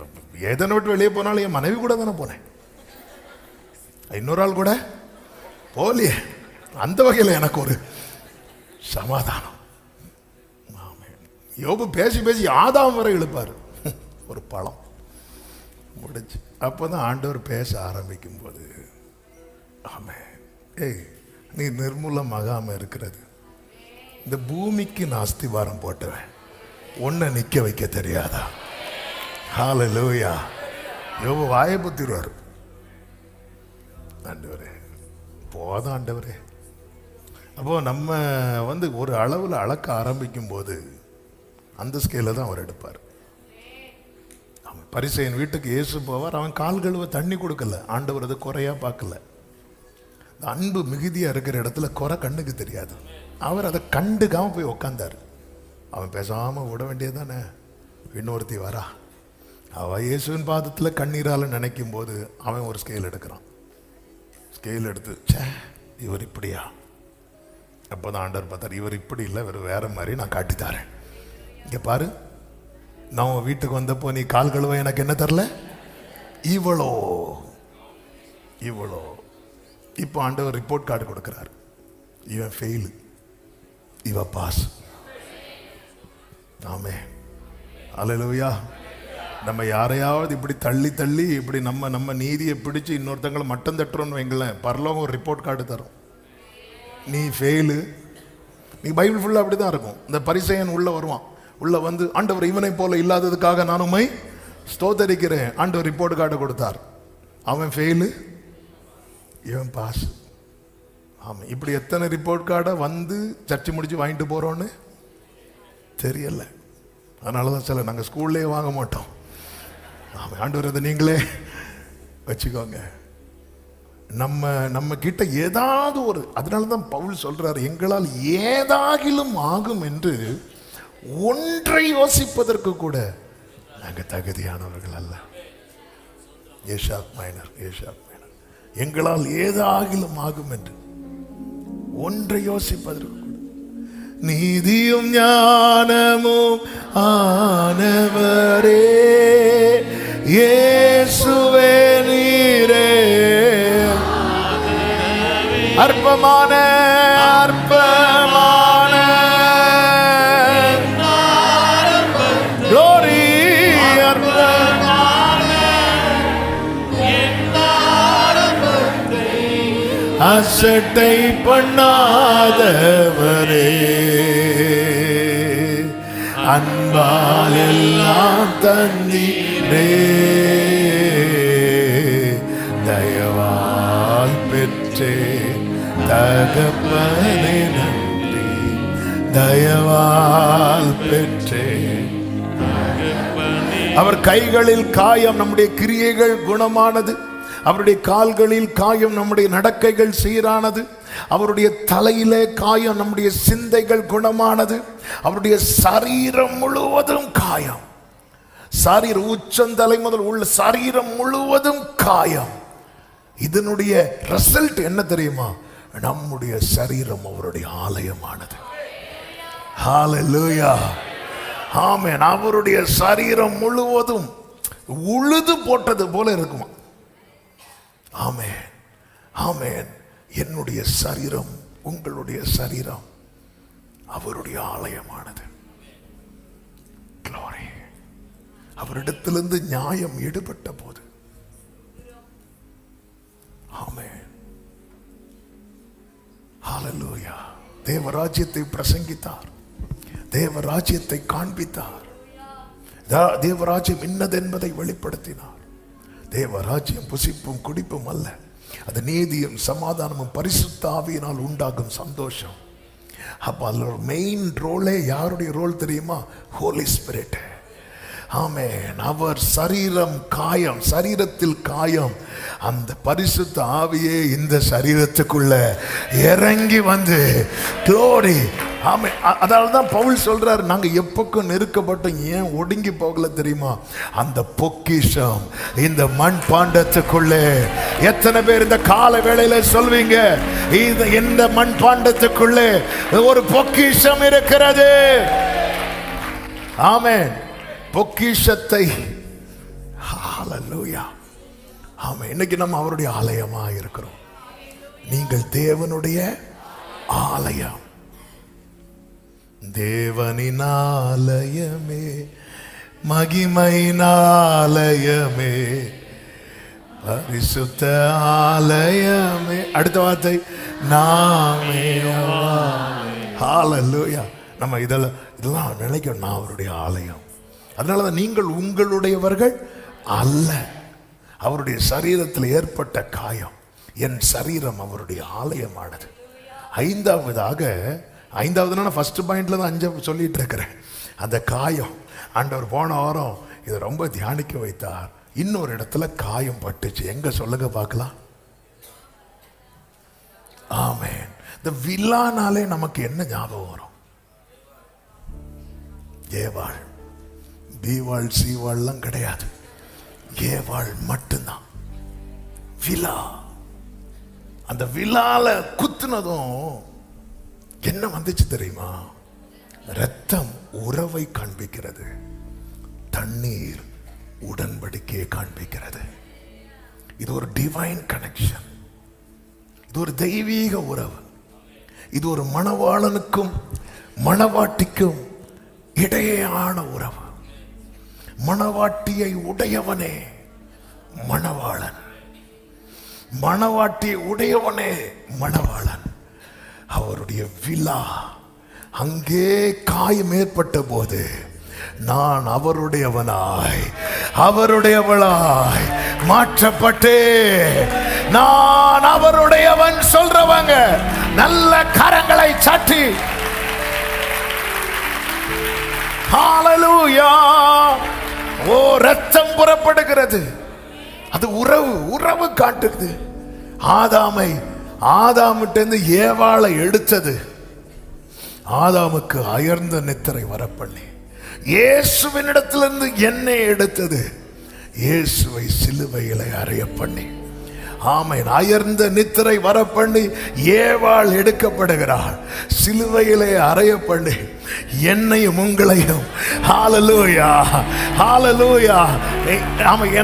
ஏதனை விட்டு வெளியே போனாலும் என் மனைவி கூட தானே போனேன், இன்னொரு ஆள் கூட போகலையே. அந்த வகையில் எனக்கு ஒரு சமாதானம். யோபு பேசி பேசி ஆதாம் வரை இழுப்பார். ஒரு பழம் முடிச்சு அப்போதான் ஆண்டவர் பேச ஆரம்பிக்கும் போது, ஆமே, ஏய் நீ நிர்மூலமாகாம இருக்கிறது, இந்த பூமிக்கு நான் அஸ்திவாரம் போட்டவன், ஒன்றை நிற்க வைக்க தெரியாதா? ஹல்லேலூயா. யோபு வாயை புத்திடுவார். ஆண்டவரே போதும் ஆண்டவரே. அப்போ நம்ம ஒரு அளவில் அளக்க ஆரம்பிக்கும் போது அந்த ஸ்கேல தான் அவர் எடுப்பார். அவன் பரிசேயன் வீட்டுக்கு இயேசு போவார். அவன் கால் கழுவ தண்ணி கொடுக்கல. ஆண்டவர் அது குறையா பார்க்கல. அன்பு மிகுதியா இருக்கிற இடத்துல குறை கண்ணுக்கு தெரியாது. அவர் அதை கண்டுக்காம போய் உக்காந்தார். அவன் பேசாம விட வேண்டியதானே. இன்னொருத்தி வரா, அவ இயேசுவின் பாதத்தில் கண்ணீரால நினைக்கும் போது அவன் ஒரு ஸ்கேல் எடுக்கிறான். ஸ்கேல் எடுத்து, சே இவர் இப்படியா? அப்போதான் ஆண்டவர் பார்த்தார், இவர் இப்படி இல்லை, இவர் வேற மாதிரி, நான் காட்டித்தாரேன். இங்கே பாரு, நான் உன் வீட்டுக்கு வந்தப்போ நீ கால் கழுவ எனக்கு என்ன தரல? இவ்வளோ இவ்வளோ. இப்போ ஆண்டவர் ரிப்போர்ட் கார்டு கொடுக்கிறார். இவன் ஃபெயில், இவ பாஸ். ஆமே, அல்லேலூயா. நம்ம யாரையாவது இப்படி தள்ளி தள்ளி இப்படி நம்ம நீதியை பிடிச்சு இன்னொருத்தங்களை மட்டம் தட்டுறோன்னு வைங்களேன், பரலோகம் ஒரு ரிப்போர்ட் கார்டு தரும். நீ ஃபெயிலு. நீ பைபிள் ஃபுல்லாக அப்படி தான் இருக்கும். இந்த பரிசேயன் உள்ள வருவான், உள்ள வந்து ஆண்டவர் இவனை போல இல்லாததுக்காக நான் உம்மை ஸ்தோத்தரிக்கிறேன். ஆண்டவர் ரிப்போர்ட் கார்டு கொடுத்தார். அவன் ஃபெயிலு, இவன் பாஸ். ஆமாம், இப்படி எத்தனை ரிப்போர்ட் கார்டை வந்து சர்ச்சை முடிச்சு வாங்கிட்டு போகிறோன்னு தெரியல. அதனால தான் சில நாங்கள் ஸ்கூல்லே வாங்க மாட்டோம். ஆமாம், ஆண்டவர் அதை நீங்களே வச்சுக்கோங்க. நம்ம கிட்ட ஏதாவது ஒரு, அதனால தான் பவுல் சொல்றாரு, எங்களால் ஏதாகிலும் ஆகும் என்று ஒன்றை யோசிப்பதற்கு கூட நாங்கள் தகுதியானவர்கள் அல்ல. ஏஷாப் மைனர். எங்களால் ஏதாகிலும் ஆகும் என்று ஒன்றை யோசிப்பதற்கு கூட. நீதியும் ஞானமும் ஆனவரே இயேசுவே நீரே, அற்பமான glory, அசட்டை பண்ணாதவரே, அன்பால் எல்லாம் தந்தீரே, தயவால் பெற்றே தகப்பனே நன்றி, தயவால் பெற்றே. அவர் கைகளில் காயம் நம்முடைய கிரியைகள் குணமானது, அவருடைய கால்களில் காயம் நம்முடைய நடக்கைகள் சீரானது, அவருடைய தலையிலே காயம் நம்முடைய சிந்தைகள் குணமானது, அவருடைய சரீரம் முழுவதும் காயம், சரீரம் உச்சந்தலை முதல் உள்ள சரீரம் முழுவதும் காயம். இதனுடைய ரிசல்ட் என்ன தெரியுமா? நம்முடைய சரீரம் அவருடைய ஆலயமானது. ஹல்லேலூயா, ஆமென். அவருடைய சரீரம் முழுவதும் உழுது போட்டது போல இருக்குமா? ஆமென், ஆமென். என்னுடைய சரீரம், உங்களுடைய சரீரம் அவருடைய ஆலயமானது. Glory. அவரிடத்திலிருந்து நியாயம் எடுபட்ட போது, ஆமென், ஹல்லேலூயா, தேவராஜ்யத்தை பிரசங்கித்தார், தேவராஜ்யத்தை காண்பித்தார், தேவராஜ்யம் இன்னது என்பதை வெளிப்படுத்தினார். தேவராஜ்யம் புசிப்பும் குடிப்பும் அல்ல, அது நீதியும் சமாதானமும் பரிசுத்த ஆவியினால் உண்டாகும் சந்தோஷம். அப்ப அதுல மெயின் ரோலே யாருடைய ரோல் தெரியுமா? ஹோலி ஸ்பிரிட். ஆமென். அவர் சரீரம் காயம், சரீரத்தில் காயம், அந்த பரிசுத்த ஆவியே இந்த சரீரத்துக்குள்ள இறங்கி வந்து க்ளோரி. ஆமென். அதனால தான் பவுல் சொல்றாரு, நாங்க எப்பக்கும் நெருக்கப்பட்டோம், ஏன் ஒடுங்கி போகல தெரியுமா? அந்த பொக்கிஷம் இந்த மண் பாண்டத்துக்குள்ளே. எத்தனை பேர் இந்த கால வேளையில சொல்வீங்க, இந்த மண் பாண்டத்துக்குள்ளே ஒரு பொக்கிஷம் இருக்கிறது? ஆமென். பொக்கிஷத்தை, ஹல்லேலூயா, ஆமென். இன்னைக்கு நம்ம அவருடைய ஆலயமா இருக்கிறோம். நீங்கள் தேவனுடைய ஆலயம், தேவனின் ஆலயமே, மகிமையின் ஆலயமே, பரிசுத்த ஆலயமே. அடுத்த வார்த்தை நாமே. ஹல்லேலூயா. நம்ம இதெல்லாம் நினைக்கணும், நான் அவருடைய ஆலயம். அதனாலதான் நீங்கள் உங்களுடையவர்கள் அல்ல. அவருடைய சரீரத்தில் ஏற்பட்ட காயம், என் சரீரம் அவருடைய ஆலயமானது. ஐந்தாவதுனா ஃபர்ஸ்ட் பாயிண்ட்ல தான் 5 சொல்லிட்டு இருக்கிறேன். அந்த காயம் ஆண்டவர் போன வாரம் இதை ரொம்ப தியானிக்க வைத்தார். இன்னொரு இடத்துல காயம் பட்டுச்சு. எங்க சொல்லுங்க பார்க்கலாம். ஆமென். இந்த வில்லானாலே நமக்கு என்ன ஞாபகம் வரும்? ஏவாள். பீவாள் சீவாள்லாம் கிடையாது, ஏவாள் மட்டும்தான். விலா. அந்த விலால குத்துனதும் என்ன வந்துச்சு தெரியுமா? ரத்தம் உறவை காண்பிக்கிறது, தண்ணீர் உடன்படிக்கையை காண்பிக்கிறது. இது ஒரு டிவைன் கனெக்ஷன். இது ஒரு தெய்வீக உறவு. இது ஒரு மணவாளனுக்கும் மணவாட்டிக்கும் இடையேயான உறவு. மணவாட்டியை உடையவனே மணவாளன், மணவாட்டியை உடையவனே மணவாளன். அவருடைய விழா அங்கே காயம் ஏற்பட்ட போது நான் அவருடையவனாய் அவருடையவளாய் மாற்றப்பட்டே நான் அவருடையவன் சொல்றவங்க நல்ல கரங்களை சாட்டி ஹல்லேலூயா. ஓ, ரத்தம் புறப்படுகிறது. அது உறவு, உறவு காட்டுது. ஆதாமிட்டிருந்து ஏவாளை எடுத்தது, ஆதாமுக்கு அயர்ந்த நித்திரை வரப்பண்ணி இயேசுவினிடத்திலிருந்து என்னை எடுத்தது, இயேசுவை சிலுவையிலே அறைய பண்ணி. ஆமென். அயர்ந்த நித்திரை வரப்பண்ணி ஏவாள் எடுக்கப்படுகிறாள், சிலுவையிலே அறைய பண்ணி என்னையும் உங்களையும். ஹல்லேலூயா, ஹல்லேலூயா.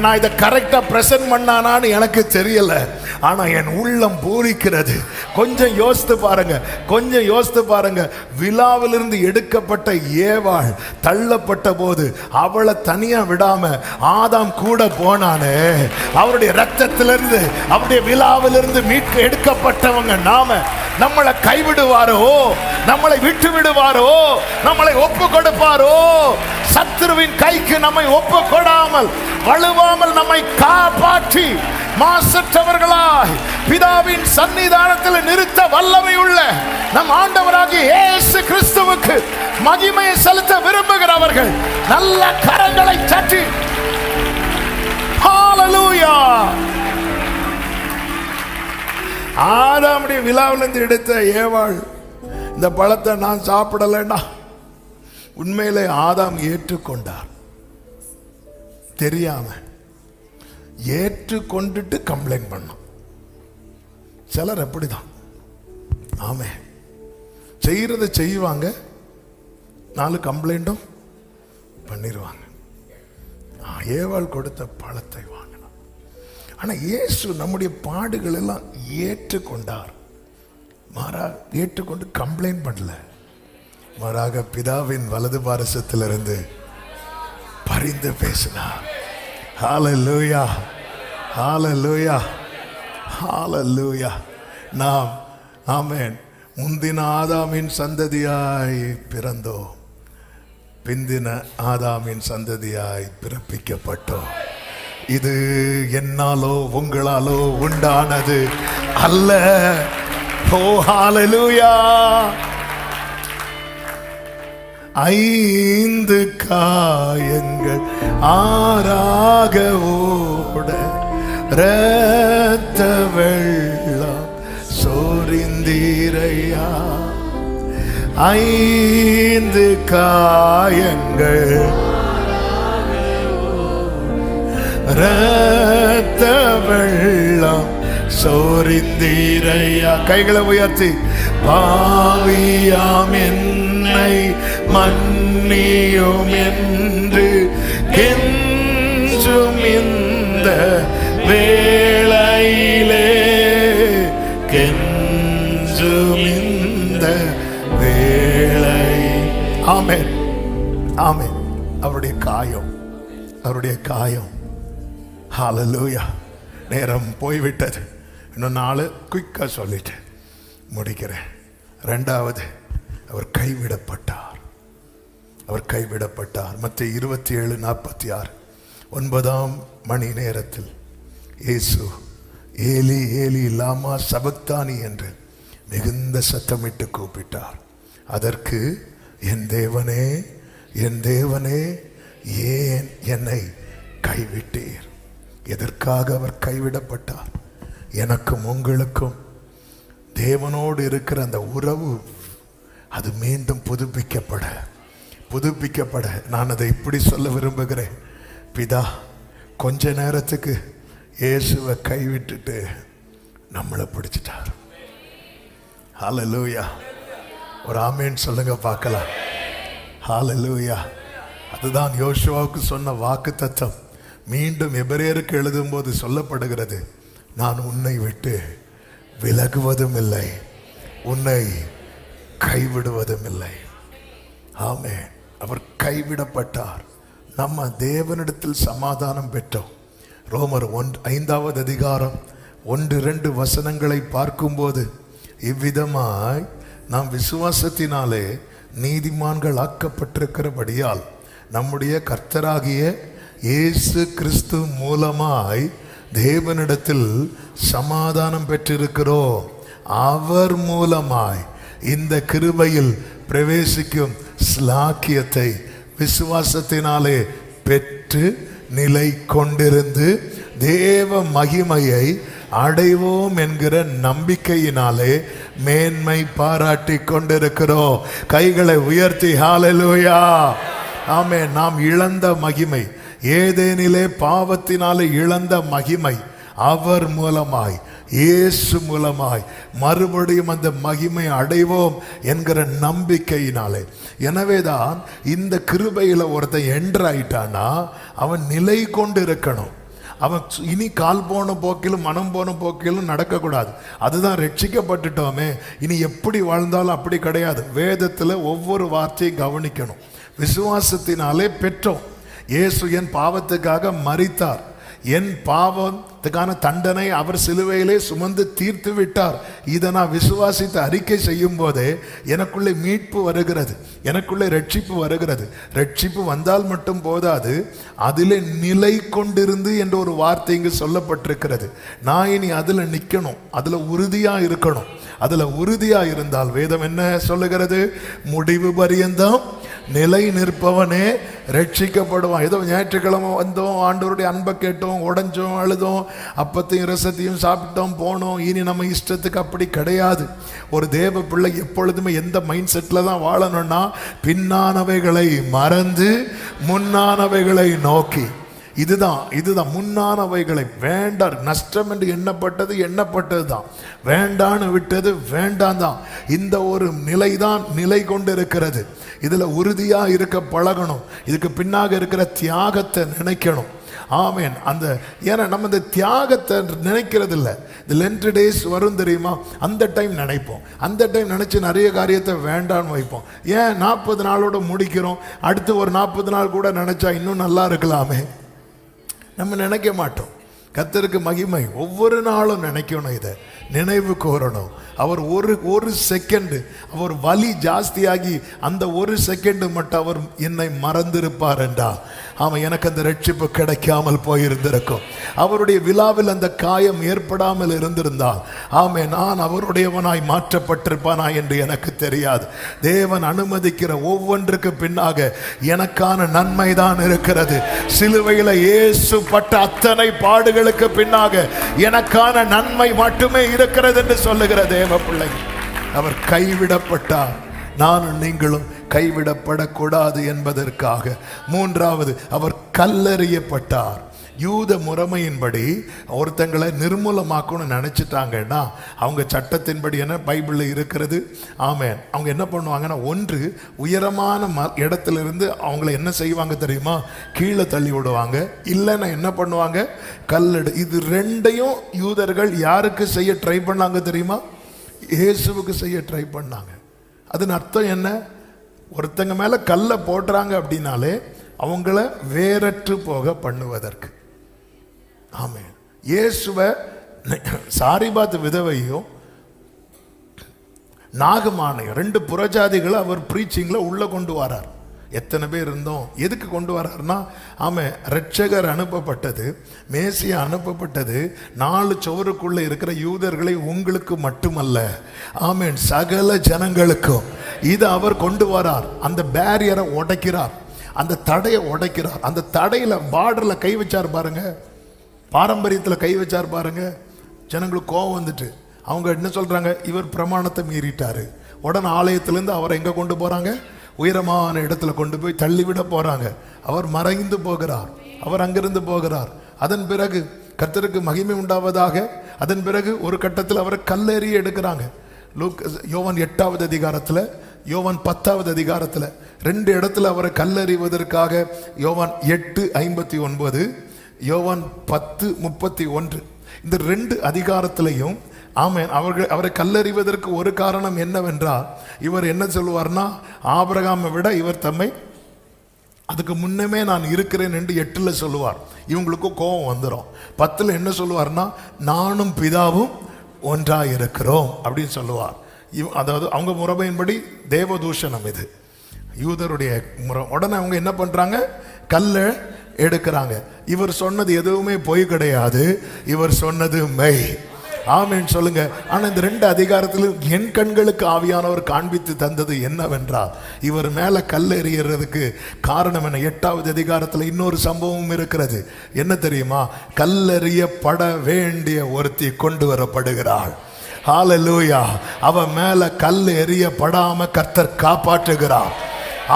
நான் இதை கரெக்டா பிரசன்ட் பண்ணானான்னு எனக்கு தெரியல, ஆனா என் உள்ளம் பூரிக்கிறது. கொஞ்சம் யோசித்து பாருங்க, கொஞ்சம் யோசித்து பாருங்க. விழாவிலிருந்து எடுக்கப்பட்ட ஏவாள் தள்ளப்பட்ட போது அவளை தனியா விடாம ஆதாம் கூட போனானே. அவருடைய ரத்தத்திலிருந்து, அவருடைய விழாவிலிருந்து மீட்க எடுக்கப்பட்டவங்க நாம. நம்மளை கைவிடுவாரோ, நம்மளை விட்டு விடுவாரோ, நம்மளை ஒப்பு கொடுப்பாரோ? சத்துருவின் கைக்கு நம்மை ஒப்பு கொடாமல், வலுவாமல் நம்மை காப்பாற்றி மாசற்றவர்களாய் பிதாவின் சன்னிதானத்தில் நிறுத்த வல்லமை உள்ள நம் ஆண்டவராகிய இயேசு கிறிஸ்துவுக்கு மகிமையை செலுத்த விரும்புகிறவர்கள் நல்ல கரங்களை தட்டி ஹல்லேலூயா. ஆதாமுடைய விழாவிலிருந்து எடுத்த ஏவாள் இந்த பழத்தை நான் சாப்பிடலன்னா உண்மையிலே ஆதாம் ஏற்றுக்கொண்டார். தெரியாம ஏற்றுக்கொண்டுட்டு கம்ப்ளைண்ட் பண்ணோம். சிலர் அப்படிதான். ஆமே, செய்யறதை செய்வாங்க, 4 கம்ப்ளைண்டும் பண்ணிடுவாங்க. ஏவாள் கொடுத்த பழத்தை வாங்கினான். ஆனா இயேசு நம்முடைய பாடுகள் எல்லாம் ஏற்றுக்கொண்டார். ஏற்றுக்கொண்டு கம்ப்ளைண்ட் பண்ணல, மாறாக பிதாவின் வலது பாரசத்திலிருந்து பரிந்து பேசினார். ஹல்லேலூயா, ஹல்லேலூயா, ஹல்லேலூயா. நாம் ஆமென் முந்தின ஆதாமின் சந்ததியாய் பிறந்தோம், பிந்தின ஆதாமின் சந்ததியாய் பிறப்பிக்கப்பட்டோம். இது என்னாலோ உங்களாலோ உண்டானது அல்ல. ஓ ஹல்லேலூயா. 5 காயங்கள் ஆறாக ஓட இரத்த வெள்ளம் சோரிந்தீரையா. 5 காயங்கள் இரத்த வெள்ளம் சோரிந்தீரையா. கைகளை உயர்த்தி பாவியாம் என்னை மன்னியும் என்று கெஞ்சும் இந்த வேளையிலே, கெஞ்சும் இந்த வேளை. ஆமென், ஆமென். அவருடைய காயம், அவருடைய காயம். ஹல்லேலூயா. நேரம் போய்விட்டது. இன்னும் 4 குயிக்கா சொல்லிட்டு முடிக்கிறேன். 2வது, அவர் கைவிடப்பட்டார். அவர் கைவிடப்பட்டார். மத்தேயு 27:46 9ஆம் மணி நேரத்தில் இயேசு ஏலி ஏலி லாமா சபக்தானி என்று மிகுந்த சத்தமிட்டு கூப்பிட்டார். அதற்கு என் தேவனே, என் தேவனே, ஏன் என்னை கைவிட்டீர்? எதற்காக அவர் கைவிடப்பட்டார்? எனக்கும் உங்களுக்கும் தேவனோடு இருக்கிற அந்த உறவு அது மீண்டும் புதுப்பிக்கப்பட நான் அதை இப்படி சொல்ல விரும்புகிறேன். பிதா கொஞ்ச நேரத்துக்கு இயேசுவை கைவிட்டுட்டு நம்மளை பிடிச்சிட்டார். ஹல்லேலூயா. ஒரு ஆமேன் சொல்லுங்க பார்க்கலாம். ஹல்லேலூயா. அதுதான் யோசுவாவுக்கு சொன்ன வாக்குத்தத்தம். மீண்டும் எபிரேயருக்கு எழுதும்போது சொல்லப்படுகிறது, நான் உன்னை விட்டு விலகுவதும் இல்லை, உன்னை கைவிடுவதும் இல்லை. ஆமென். அவர் கைவிடப்பட்டார். நம்ம தேவனிடத்தில் சமாதானம் பெற்றோம். ரோமர் 5வது அதிகாரம் 1-2 வசனங்களை பார்க்கும்போது, இவ்விதமாய் நாம் விசுவாசத்தினாலே நீதிமான்கள் ஆக்கப்பட்டிருக்கிறபடியால் நம்முடைய கர்த்தராகிய இயேசு கிறிஸ்து மூலமாய் தேவனிடத்தில் சமாதானம் பெற்றிருக்கிறோம். அவர் மூலமாய் இந்த கிருபையில் பிரவேசிக்கும் ஸ்லாக்கியத்தை விசுவாசத்தினாலே பெற்று நிலை கொண்டிருந்து தேவ மகிமையை அடைவோம் என்கிற நம்பிக்கையினாலே மேன்மை பாராட்டி கொண்டிருக்கிறோம். கைகளை உயர்த்தி ஹல்லேலூயா. ஆமென். நாம் இழந்த மகிமை, ஏதேனிலே பாவத்தினாலே இழந்த மகிமை, அவர் மூலமாய் இயேசு மூலமாய் மறுபடியும் அந்த மகிமை அடைவோம் என்கிற நம்பிக்கையினாலே. எனவேதான் இந்த கிருபையில ஒருத்தன் என்ட்ராயிட்டானா அவன் நிலை கொண்டு இருக்கணும். அவன் இனி கால் போன போக்கிலும் மனம் போன போக்கிலும் நடக்கக்கூடாது. அதுதான் ரட்சிக்கப்பட்டுட்டோமே, இனி எப்படி வாழ்ந்தாலும் அப்படி கிடையாது. வேதத்தில் ஒவ்வொரு வார்த்தையும் கவனிக்கணும். விசுவாசத்தினாலே பெற்றோம். இயேசு என் பாவத்துக்காக மரித்தார். என் பாவத்துக்கான தண்டனை அவர் சிலுவையிலே சுமந்து தீர்த்து விட்டார். இதை நான் விசுவாசித்து அறிக்கை செய்யும் போதே எனக்குள்ளே மீட்பு வருகிறது, எனக்குள்ளே ரட்சிப்பு வருகிறது. ரட்சிப்பு வந்தால் மட்டும் போதாது, அதிலே நிலை கொண்டிருந்து என்ற ஒரு வார்த்தை இங்கு சொல்லப்பட்டிருக்கிறது. நான் இனி அதில் நிற்கணும், அதில் உறுதியாக இருக்கணும். அதில் உறுதியாக இருந்தால் வேதம் என்ன சொல்லுகிறது? முடிவு பரியந்தம் நிலை நிற்பவனே ரட்சிக்கப்படுவான். ஏதோ ஞாயிற்றுக்கிழமை வந்தோம், ஆண்டவருடைய அன்பை கேட்டோம், உடைஞ்சோம், அழுதோம், அப்பத்தையும் ரசத்தையும் சாப்பிட்டோம், போனோம். இனி நம்ம இஷ்டத்துக்கு அப்படி கிடையாது. ஒரு தேவ பிள்ளை எப்பொழுதுமே எந்த மைண்ட் செட்டில் தான் வாழணும்னா, பின்னானவைகளை மறந்து முன்னானவைகளை நோக்கி. இதுதான் முன்னானவைகளை வேண்டாம். நஷ்டம் என்று எண்ணப்பட்டது தான், வேண்டான்னு விட்டது வேண்டாம் தான். இந்த ஒரு நிலை தான் நிலை கொண்டு இருக்கிறது. இதுல உறுதியா இருக்க பழகணும். இதுக்கு பின்னாக இருக்கிற தியாகத்தை நினைக்கணும். ஆமேன். ஏன்னா நம்ம இந்த தியாகத்தை நினைக்கிறது இல்லை. இந்த லென்ட் டேஸ் வரும் தெரியுமா, அந்த டைம் நினைப்போம். அந்த டைம் நினைச்சு நிறைய காரியத்தை வேண்டான்னு வைப்போம். ஏன் 40 நாளோட முடிக்கிறோம், அடுத்து ஒரு 40 நாள் கூட நினைச்சா இன்னும் நல்லா இருக்கலாமே, நம்ம நினைக்க மாட்டோம். கர்த்தருக்கு மகிமை. ஒவ்வொரு நாளும் நினைக்கணும், இதை நினைவு கூறணும். அவர் ஒரு செகண்டு அவர் வலி ஜாஸ்தியாகி அந்த ஒரு செகண்டு மட்டும் அவர் என்னை மறந்திருப்பார் என்றால், ஆமாம், எனக்கு அந்த ரட்சிப்பு கிடைக்காமல் போயிருந்திருக்கும். அவருடைய விழாவில் அந்த காயம் ஏற்படாமல் இருந்திருந்தால், ஆமே, நான் அவருடையவனாய் மாற்றப்பட்டிருப்பானா என்று எனக்கு தெரியாது. தேவன் அனுமதிக்கிற ஒவ்வொன்றுக்கு பின்னாக எனக்கான நன்மை தான் இருக்கிறது. சிலுவையில் இயேசு பட்ட அத்தனை பாடுகளுக்கு பின்னாக எனக்கான நன்மை மட்டுமே இருக்கிறது என்று சொல்லுகிற தேவ பிள்ளை. அவர் கைவிடப்பட்டார், நானும் நீங்களும் கைவிடப்படக்கூடாது என்பதற்காக. 3வது, அவர் கல்லெறியப்பட்டார். யூத முறைமையின்படி ஒருத்தங்களை நிர்மூலமாக்கணும்னு நினைச்சிட்டாங்கன்னா, அவங்க சட்டத்தின்படி என்ன பைபிளில் இருக்கிறது, ஆமென், அவங்க என்ன பண்ணுவாங்கன்னா, ஒன்று உயரமான இடத்திலிருந்து அவங்கள என்ன செய்வாங்க தெரியுமா, கீழே தள்ளி விடுவாங்க. இல்லைன்னா என்ன பண்ணுவாங்க, கல்லெடு. இது ரெண்டையும் யூதர்கள் யாருக்கு செய்ய ட்ரை பண்ணாங்க தெரியுமா? இயேசுவுக்கு செய்ய ட்ரை பண்ணாங்க. அதன் அர்த்தம் என்ன? ஒருத்தங்க மேல கல்லை போடுறாங்க அப்படின்னாலே அவங்கள வேறற்று போக பண்ணுவதற்கு. ஆமென். இயேசுவை சாரிபாத் விதவையும் நாகமானையும் 2 புறஜாதிகளை அவர் பிரீச்சிங்ல உள்ள கொண்டு வரார். எத்தனை பேர் இருந்தோம்? எதுக்கு கொண்டு வரார்னா, ஆமாம், ரட்சகர் அனுப்பப்பட்டது, மேசியா அனுப்பப்பட்டது 4 சுவருக்குள்ள இருக்கிற யூதர்களை உங்களுக்கு மட்டுமல்ல, ஆமென், சகல ஜனங்களுக்கும். இது அவர் கொண்டு வரார். அந்த பேரியரை உடைக்கிறார், அந்த தடையை உடைக்கிறார். அந்த தடையில பார்டர்ல கை வச்சார் பாருங்க, பாரம்பரியத்தில் கை வச்சார் பாருங்க. ஜனங்களுக்கு கோபம் வந்துட்டு அவங்க என்ன சொல்றாங்க, இவர் பிரமாணத்தை மீறிட்டாரு. உடனே ஆலயத்திலேருந்து அவரை எங்க கொண்டு போறாங்க, உயரமான இடத்துல கொண்டு போய் தள்ளிவிட போறாங்க. அவர் மறைந்து போகிறார், அவர் அங்கிருந்து போகிறார். அதன் பிறகு கர்த்தருக்கு மகிமை உண்டாவதாக, அதன் பிறகு ஒரு கட்டத்தில் அவரை கல்லெறி எடுக்கிறாங்க. யோவான் 8வது அதிகாரத்தில், யோவான் 10வது அதிகாரத்தில் 2 இடத்துல அவரை கல்லெறிவதற்காக, யோவான் 8:59, யோவான் 10:31 இந்த 2 அதிகாரத்திலையும் ஆமென் அவரை கல்லறிவதற்கு ஒரு காரணம் என்னவென்றால் இவர் என்ன சொல்லுவார்னா, ஆபிரகாமை விட இவர் தம்மை அதுக்கு முன்னமே நான் இருக்கிறேன் என்று 8 சொல்லுவார். இவங்களுக்கு கோபம் வந்துடும். 10 என்ன சொல்லுவார்னா, நானும் பிதாவும் ஒன்றாக இருக்கிறோம் அப்படின்னு சொல்லுவார். அதாவது அவங்க முறைமையின்படி தேவதூஷணம் இது, யூதருடைய முறை. உடனே அவங்க என்ன பண்றாங்க, கல்லை எடுக்கிறாங்க. இவர் சொன்னது எதுவுமே பொய் கிடையாது, இவர் சொன்னது மெய். ஆமென் சொல்லுங்க. ஆனா இந்த 2 அதிகாரத்திலும் என் கண்களுக்கு ஆவியானவர் காண்பித்து தந்தது என்னவென்றால், இவர் மேல கல் எறியறதுக்கு காரணம் என்ன? 8வது அதிகாரத்தில் இன்னொரு சம்பவம் இருக்கிறது. என்ன தெரியுமா? கல்லெறியப்பட வேண்டிய ஒருத்தி கொண்டு வரப்படுகிறாள். ஹல்லேலூயா. அவ மேல கல் எறியப்படாம கர்த்தர் காப்பாற்றுகிறார்.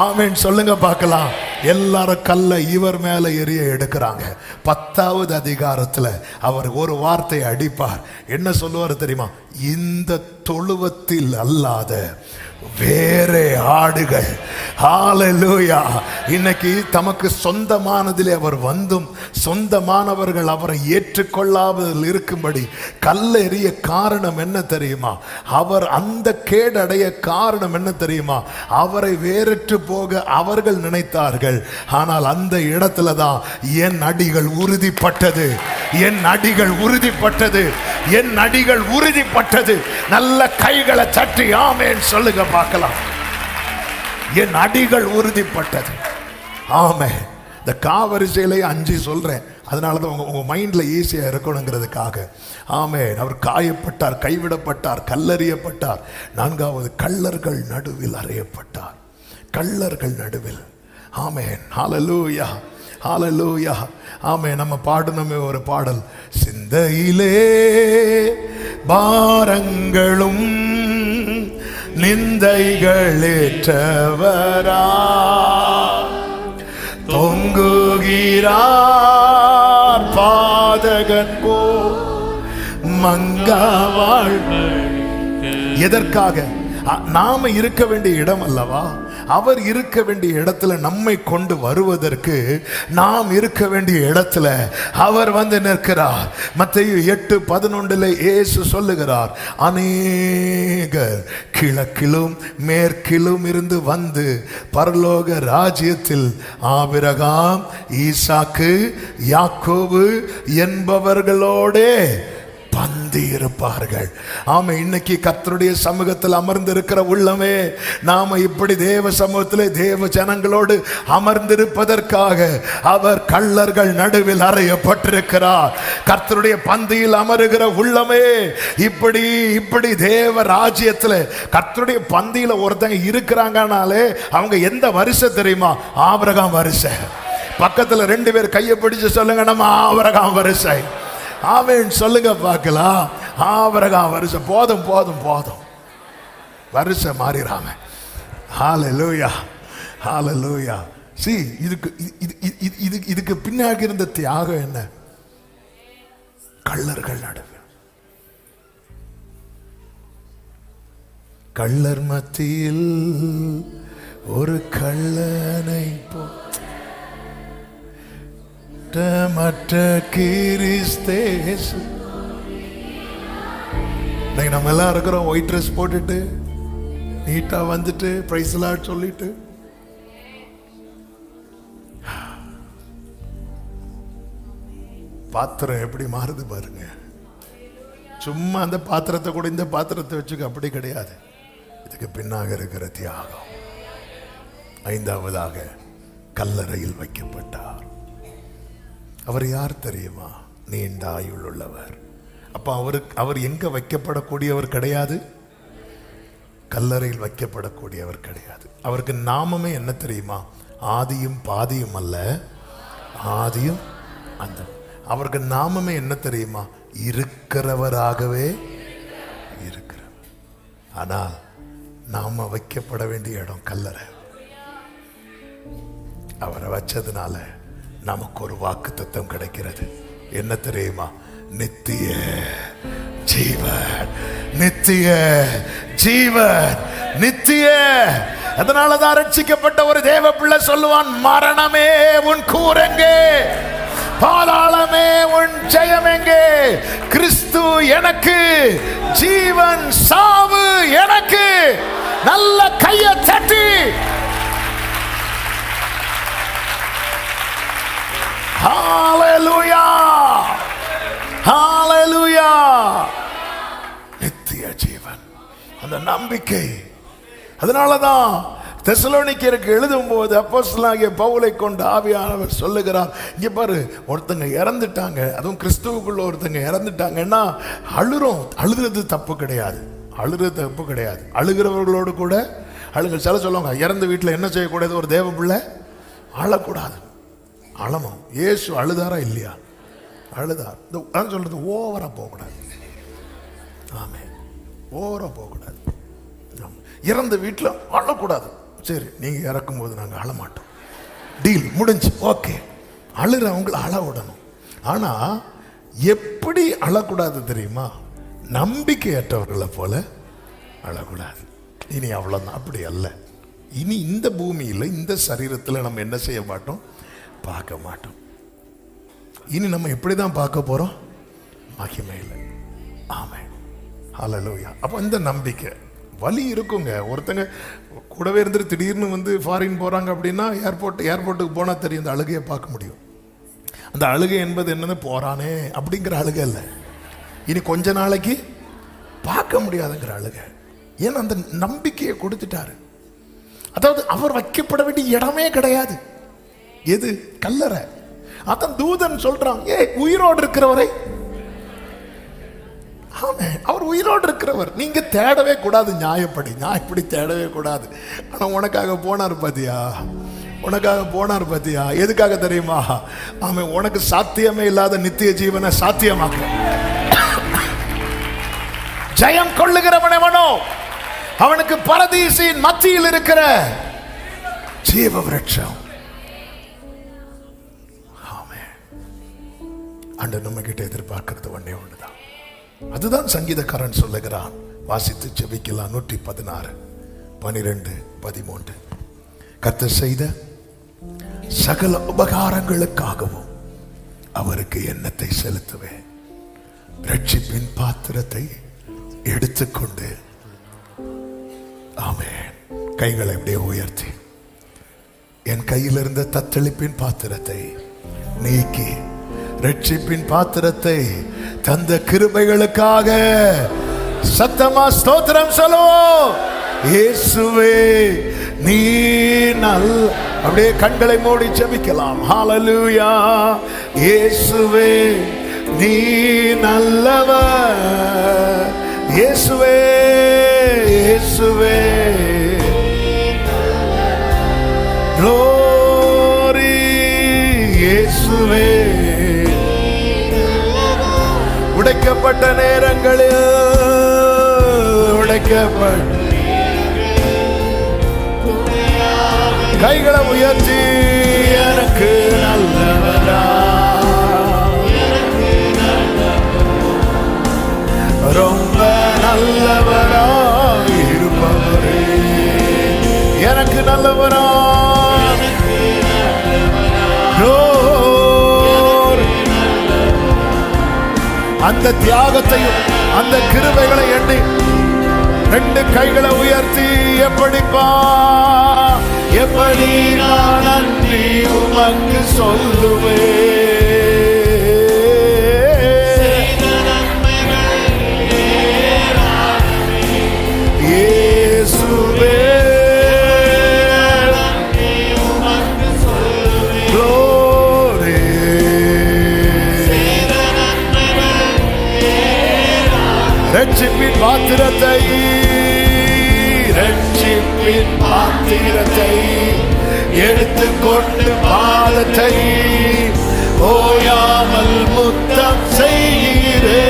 ஆமென் சொல்லுங்க பார்க்கலாம். எல்லாரும் கல்லை இவர் மேல எரிய எடுக்கிறாங்க. 10வது அதிகாரத்துல அவர் ஒரு வார்த்தை அடிப்பார். என்ன சொல்லுவார் தெரியுமா? இந்த தொழுவத்தில் அல்லாத வேறே ஆடுகள். ஹல்லேலூயா. இன்னைக்கு தமக்கு சொந்தமானதிலே அவர் வந்தும் சொந்தமானவர்கள் அவரை ஏற்றுக்கொள்ளாமல் இருக்கும்படி கல்லெறிய காரணம் என்ன தெரியுமா? அவர் அந்த கேடடைய காரணம் என்ன தெரியுமா? அவரை வேறற்று போக அவர்கள் நினைத்தார்கள். ஆனால் அந்த இடத்துல தான் என் அடிகள் உறுதிப்பட்டது, என் அடிகள் உறுதிப்பட்டது, என் அடிகள் உறுதிப்பட்டது. நல்ல கைகளை தட்டி ஆமென் சொல்லுங்க பார்க்கலாம். என் அடிகள் உறுதிப்பட்டது. ஆமென். இந்த காவரிசையிலே 5 சொல்றேன், அதனாலதான் உங்க மைண்ட்ல ஈஸியா இருக்கணுங்கிறதுக்காக. ஆமென். அவர் காயப்பட்டார், கைவிடப்பட்டார், கல்லறியப்பட்டார். 4வது கள்ளர்கள் நடுவில் அறையப்பட்டார். கள்ளர்கள் நடுவில். ஆமென். ஹல்லேலூயா, ஹல்லேலூயா. ஆமென். நம்ம பாடணுமே ஒரு பாடல், சிந்தையிலே பாரங்களும் நிந்தைகளேற்றவரா தொங்குகிறார் பாதகன் போ மங்கவாள். எதற்காக? நாம இருக்க வேண்டிய இடம் அல்லவா? அவர் இருக்க வேண்டிய இடத்துல நம்மை கொண்டு வருவதற்கு நாம் இருக்க வேண்டிய இடத்துல அவர் வந்து நிற்கிறார். மத்தேயு 8:11 இயேசு சொல்லுகிறார், அநேகர் கிழக்கிலும் மேற்கிலும் இருந்து வந்து பரலோக ராஜ்யத்தில் ஆபிரகாம், ஈசாக்கு, யாக்கோபு என்பவர்களோடே பந்தி இருப்பார்கள். ஆமா. இன்னைக்கு கர்த்தருடைய சமூகத்தில் அமர்ந்திருக்கிற உள்ளமே, நாம இப்படி தேவ சமூகத்திலே தேவ ஜனங்களோடு அமர்ந்திருப்பதற்காக அவர் கள்ளர்கள் நடுவில் அறையப்பட்டிருக்கிறார். கர்த்தருடைய பந்தியில் அமருகிற உள்ளமே, இப்படி இப்படி தேவ ராஜ்யத்தில் கர்த்தருடைய பந்தியில ஒருத்தங்க இருக்கிறாங்கனாலே அவங்க எந்த வரிசை தெரியுமா? ஆபிரகாம் வரிசை. பக்கத்துல 2 பேர் கையை பிடிச்சு சொல்லுங்க, நம்ம ஆபிரகாம் வரிசை. ஆமென் சொல்லுங்க பார்க்கலாம். ஆபிரகாம் வரிசை. போதும் போதும் போதும், வரிசை மாறிறாங்க. ஹல்லேலூயா, ஹல்லேலூயா. See, இதுக்கு பின்னாடி இருந்த தியாகம் என்ன? கள்ளர்கள் நடுவில், கள்ளர் மத்தியில் ஒரு கள்ளனை போ மற்ற கிறிஸ்தேசு. நம்ம எல்லாம் இருக்கிறோம் ஒயிட் ட்ரெஸ் போட்டுட்டு நீட்டா வந்துட்டு பிரைஸ் லார்ட் சொல்லிட்டு. பாத்திரம் எப்படி மாறுது பாருங்க. சும்மா அந்த பாத்திரத்தை கூட இந்த பாத்திரத்தை வச்சுக்க, அப்படி கிடையாது. இதுக்கு பின்னாக இருக்கிற தியாகம். 5வதாக கல்லறையில் வைக்கப்பட்டார். அவர் யார் தெரியுமா? நீண்ட ஆயுள் உள்ளவர். அப்ப அவர் எங்க வைக்கப்படக்கூடியவர் கிடையாது, கல்லறையில் வைக்கப்படக்கூடியவர் கிடையாது. அவருக்கு நாமமே என்ன தெரியுமா? ஆதியும் பாதியும் அல்ல, ஆதியும் அந்த. அவருக்கு நாமமே என்ன தெரியுமா? இருக்கிறவராகவே இருக்கிறவர். ஆனால் நாம வைக்கப்பட வேண்டிய இடம் கல்லறை. அவரை வச்சதுனால நமக்கு ஒரு வாக்குத்தத்தம் கிடைக்கிறது. என்ன தெரியுமா? நித்திய ஜீவன், நித்திய ஜீவன், நித்திய. அதனாலதான் ரட்சிக்கப்பட்ட ஒரு தேவ பிள்ளை சொல்லுவான், மரணமே உன் கூரெங்கே, பாதாளமே உன் ஜெயம் எங்கே? கிறிஸ்து எனக்கு ஜீவன், சாவு எனக்கு. நல்ல கையை தட்டி ஹalleluya, ஹalleluya. நித்திய ஜீவன், அந்த நம்பிக்கை. அதனாலதான் தெசலோனிக்கேயருக்கு எழுதும் போது அப்போஸ்தலனாகிய பவுலை கொண்டு ஆவியானவர் சொல்லுகிறார், இங்க பாரு, ஒருத்தங்க இறந்துட்டாங்க, அதுவும் கிறிஸ்துவுக்குள்ள ஒருத்தங்க இறந்துட்டாங்கன்னா அழுறோம். அழுகிறது தப்பு கிடையாது, அழுகிறது தப்பு கிடையாது. அழுகிறவர்களோடு கூட அழுங்க. சில சொல்லுவாங்க, இறந்த வீட்டில் என்ன செய்யக்கூடாது? ஒரு தேவ பிள்ளை அழக்கூடாது. அழணும். இயேசு அழுதாரா இல்லையா? அழுதார். அதான் சொல்றது, ஓவரா போகக்கூடாது. ஆமே, ஓவரா போகக்கூடாது. இறந்த வீட்டில் அழக்கூடாது. சரி, நீங்க இறக்கும் போது நாங்கள் அழமாட்டோம், டீல் முடிஞ்சு, ஓகே. அழுறவங்களை அழ விடணும். ஆனா எப்படி அழக்கூடாது தெரியுமா? நம்பிக்கையற்றவர்களை போல அழக்கூடாது. இனி அவ்வளவுதான். அப்படி அல்ல. இனி இந்த பூமியில், இந்த சரீரத்தில் நம்ம என்ன செய்ய மாட்டோம்? பார்க்க மாட்டோம். இனி நம்ம எப்படிதான் பார்க்க போறோம்? மகிமையில். ஆமென், ஹல்லேலூயா. அப்போ இந்த நம்பிக்கை வலி இருக்குங்க. ஒருத்தங்க கூடவே இருந்துட்டு திடீர்னு வந்து ஃபாரின் போறாங்க அப்படின்னா ஏர்போர்ட்டுக்கு போனா தெரியும், அந்த அழுகையை பார்க்க முடியும். அந்த அழுகை என்பது என்னன்னு, போறானே அப்படிங்கிற அழுகை இல்லை, இனி கொஞ்ச நாளைக்கு பார்க்க முடியாதுங்கிற அழுகை. ஏன்னா அந்த நம்பிக்கையை கொடுத்துட்டாரு. அதாவது அவர் வைக்கப்பட வேண்டிய இடமே கிடையாது. எது? கல்லறை. அதான் தூதன் சொல்றான், உயிரோடு இருக்கிறவரை. ஆமே, அவர் உயிரோடு இருக்கிறவர். நீங்க தேடவே கூடாது. நியாயப்படி தேடவே கூடாது. ஆனா உனக்காக போனார் பாத்தியா? உனக்காக போனார் பாத்தியா? எதுக்காக தெரியுமா? ஆமே, உனக்கு சாத்தியமே இல்லாத நித்திய ஜீவனை சாத்தியமாக்க. ஜெயம் கொள்ளுகிறவன் எவனோ அவனுக்கு பரதீசின் மத்தியில் இருக்கிற ஜீவ விருட்சம். ஆமே, ஆண்டவர் நம்ம கிட்ட எதிர்பார்க்கிறது ஒண்ணே ஒண்ணுதான். அதுதான் சங்கீதக்காரன் சொல்லுகிறான். வாசித்து ஜெபிக்கலாம். 116, 12, 13. கர்த்தர் செய்த சகல உபகாரங்களுக்காகவும் அவருக்கு எண்ணத்தை செலுத்துவேன். ரட்சிப்பின் பாத்திரத்தை எடுத்துக்கொண்டு. ஆமென். கைகளை அப்படியே உயர்த்தி, என் கையில் இருந்த தத்தளிப்பின் பாத்திரத்தை நீக்கி ரட்சிப்பின் பாத்திரத்தை தந்த கிருபைகளுக்காக சத்தமா ஸ்தோத்திரம் சொல்லுவோம். இயேசுவே நீ அப்படியே கண்களை மூடி ஜெபிக்கலாம். ஹல்லேலூயா. இயேசுவே நீ நல்லவர். இயேசுவே, இயேசுவே, glory. இயேசுவே, உடைக்கப்பட்ட நேரங்களில் கைகளை உயர்த்தி எனக்கு நல்லவரா, ரொம்ப நல்லவரா இருப்பவரே, எனக்கு நல்லவரா. அந்த தியாகத்தையும் அந்த கிருபைகளை எண்ணி ரெண்டு கைகளை உயர்த்தி, எப்படி நான் நன்றி உமக்கு சொல்லுவேன். இயேசுவே ரட்சிப்பின் பாத்திரத்தை எடுத்துக்கொண்டு பாதத்தை ஓயாமல் முத்தம் செய்கிறே.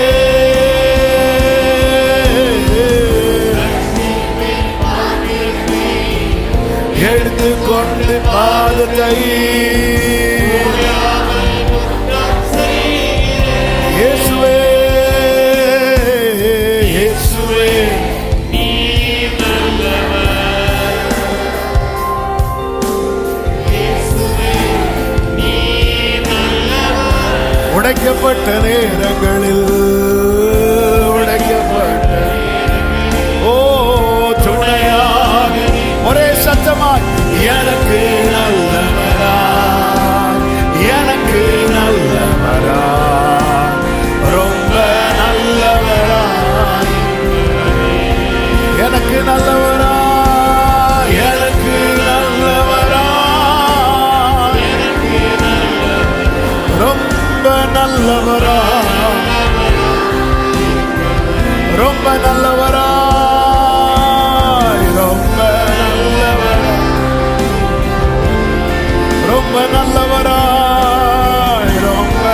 எடுத்துக்கொண்டு பாதத்தை இயேசுவே, நல்லவராய், ரொம்ப நல்லவராய், ரொம்ப நல்லவராய், ரொம்ப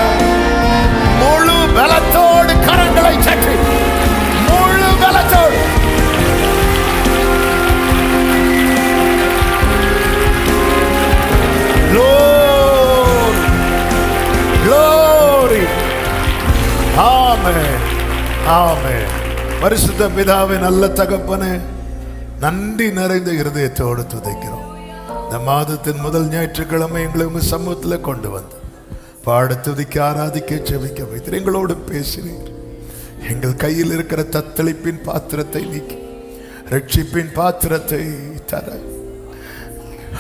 முழு பலத்தோடு கரங்களை தட்டி, முழு பலத்தோடு glory. ஆமென், ஆமென். பரிசுத்த பிதாவே, நல்ல தகப்பனே, நன்றி நிறைந்த இருதயத்தோடு துதிக்கிறோம். இந்த மாதத்தின் முதல் ஞாயிற்றுக்கிழமை எங்களை உங்க சமூகத்தில் கொண்டு வந்து பாட, துதிக்க, ஆராதிக்க, ஜெபிக்க வைத்து எங்களோடு பேசினீர். எங்கள் கையில் இருக்கிற தத்தளிப்பின் பாத்திரத்தை நீக்கி ரட்சிப்பின் பாத்திரத்தை தர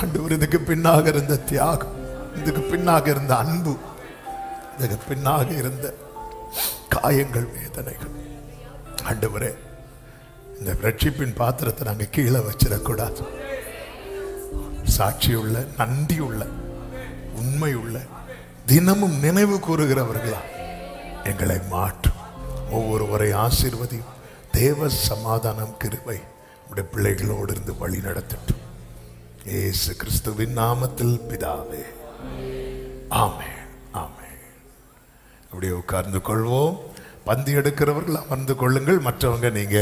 ஆண்டவர், இதுக்கு பின்னாக இருந்த தியாகம், இதுக்கு பின்னாக இருந்த அன்பு, இதுக்கு பின்னாக இருந்த காயங்கள், வேதனைகள், ஆண்டவரே, இந்த ரட்சிப்பின் பாத்திரத்தை நாங்கள் கீழே வச்சிடக்கூடாது. சாட்சியுள்ள, நன்றியுள்ள, உண்மையுள்ள, தினமும் நினைவு கூறுகிறவர்களா எங்களை மாற்றும். ஒவ்வொருவரை ஆசீர்வதியும். தேவ சமாதானம், கிருபை உடைய பிள்ளைகளோடு இருந்து வழி நடத்தட்டும். இயேசு கிறிஸ்துவின் நாமத்தில் பிதாவே, ஆமென், ஆமென். அப்படியே உட்கார்ந்து கொள்வோம். பந்தி எடுக்கிறவர்கள் அமர்ந்து கொள்ளுங்கள். மற்றவங்க நீங்க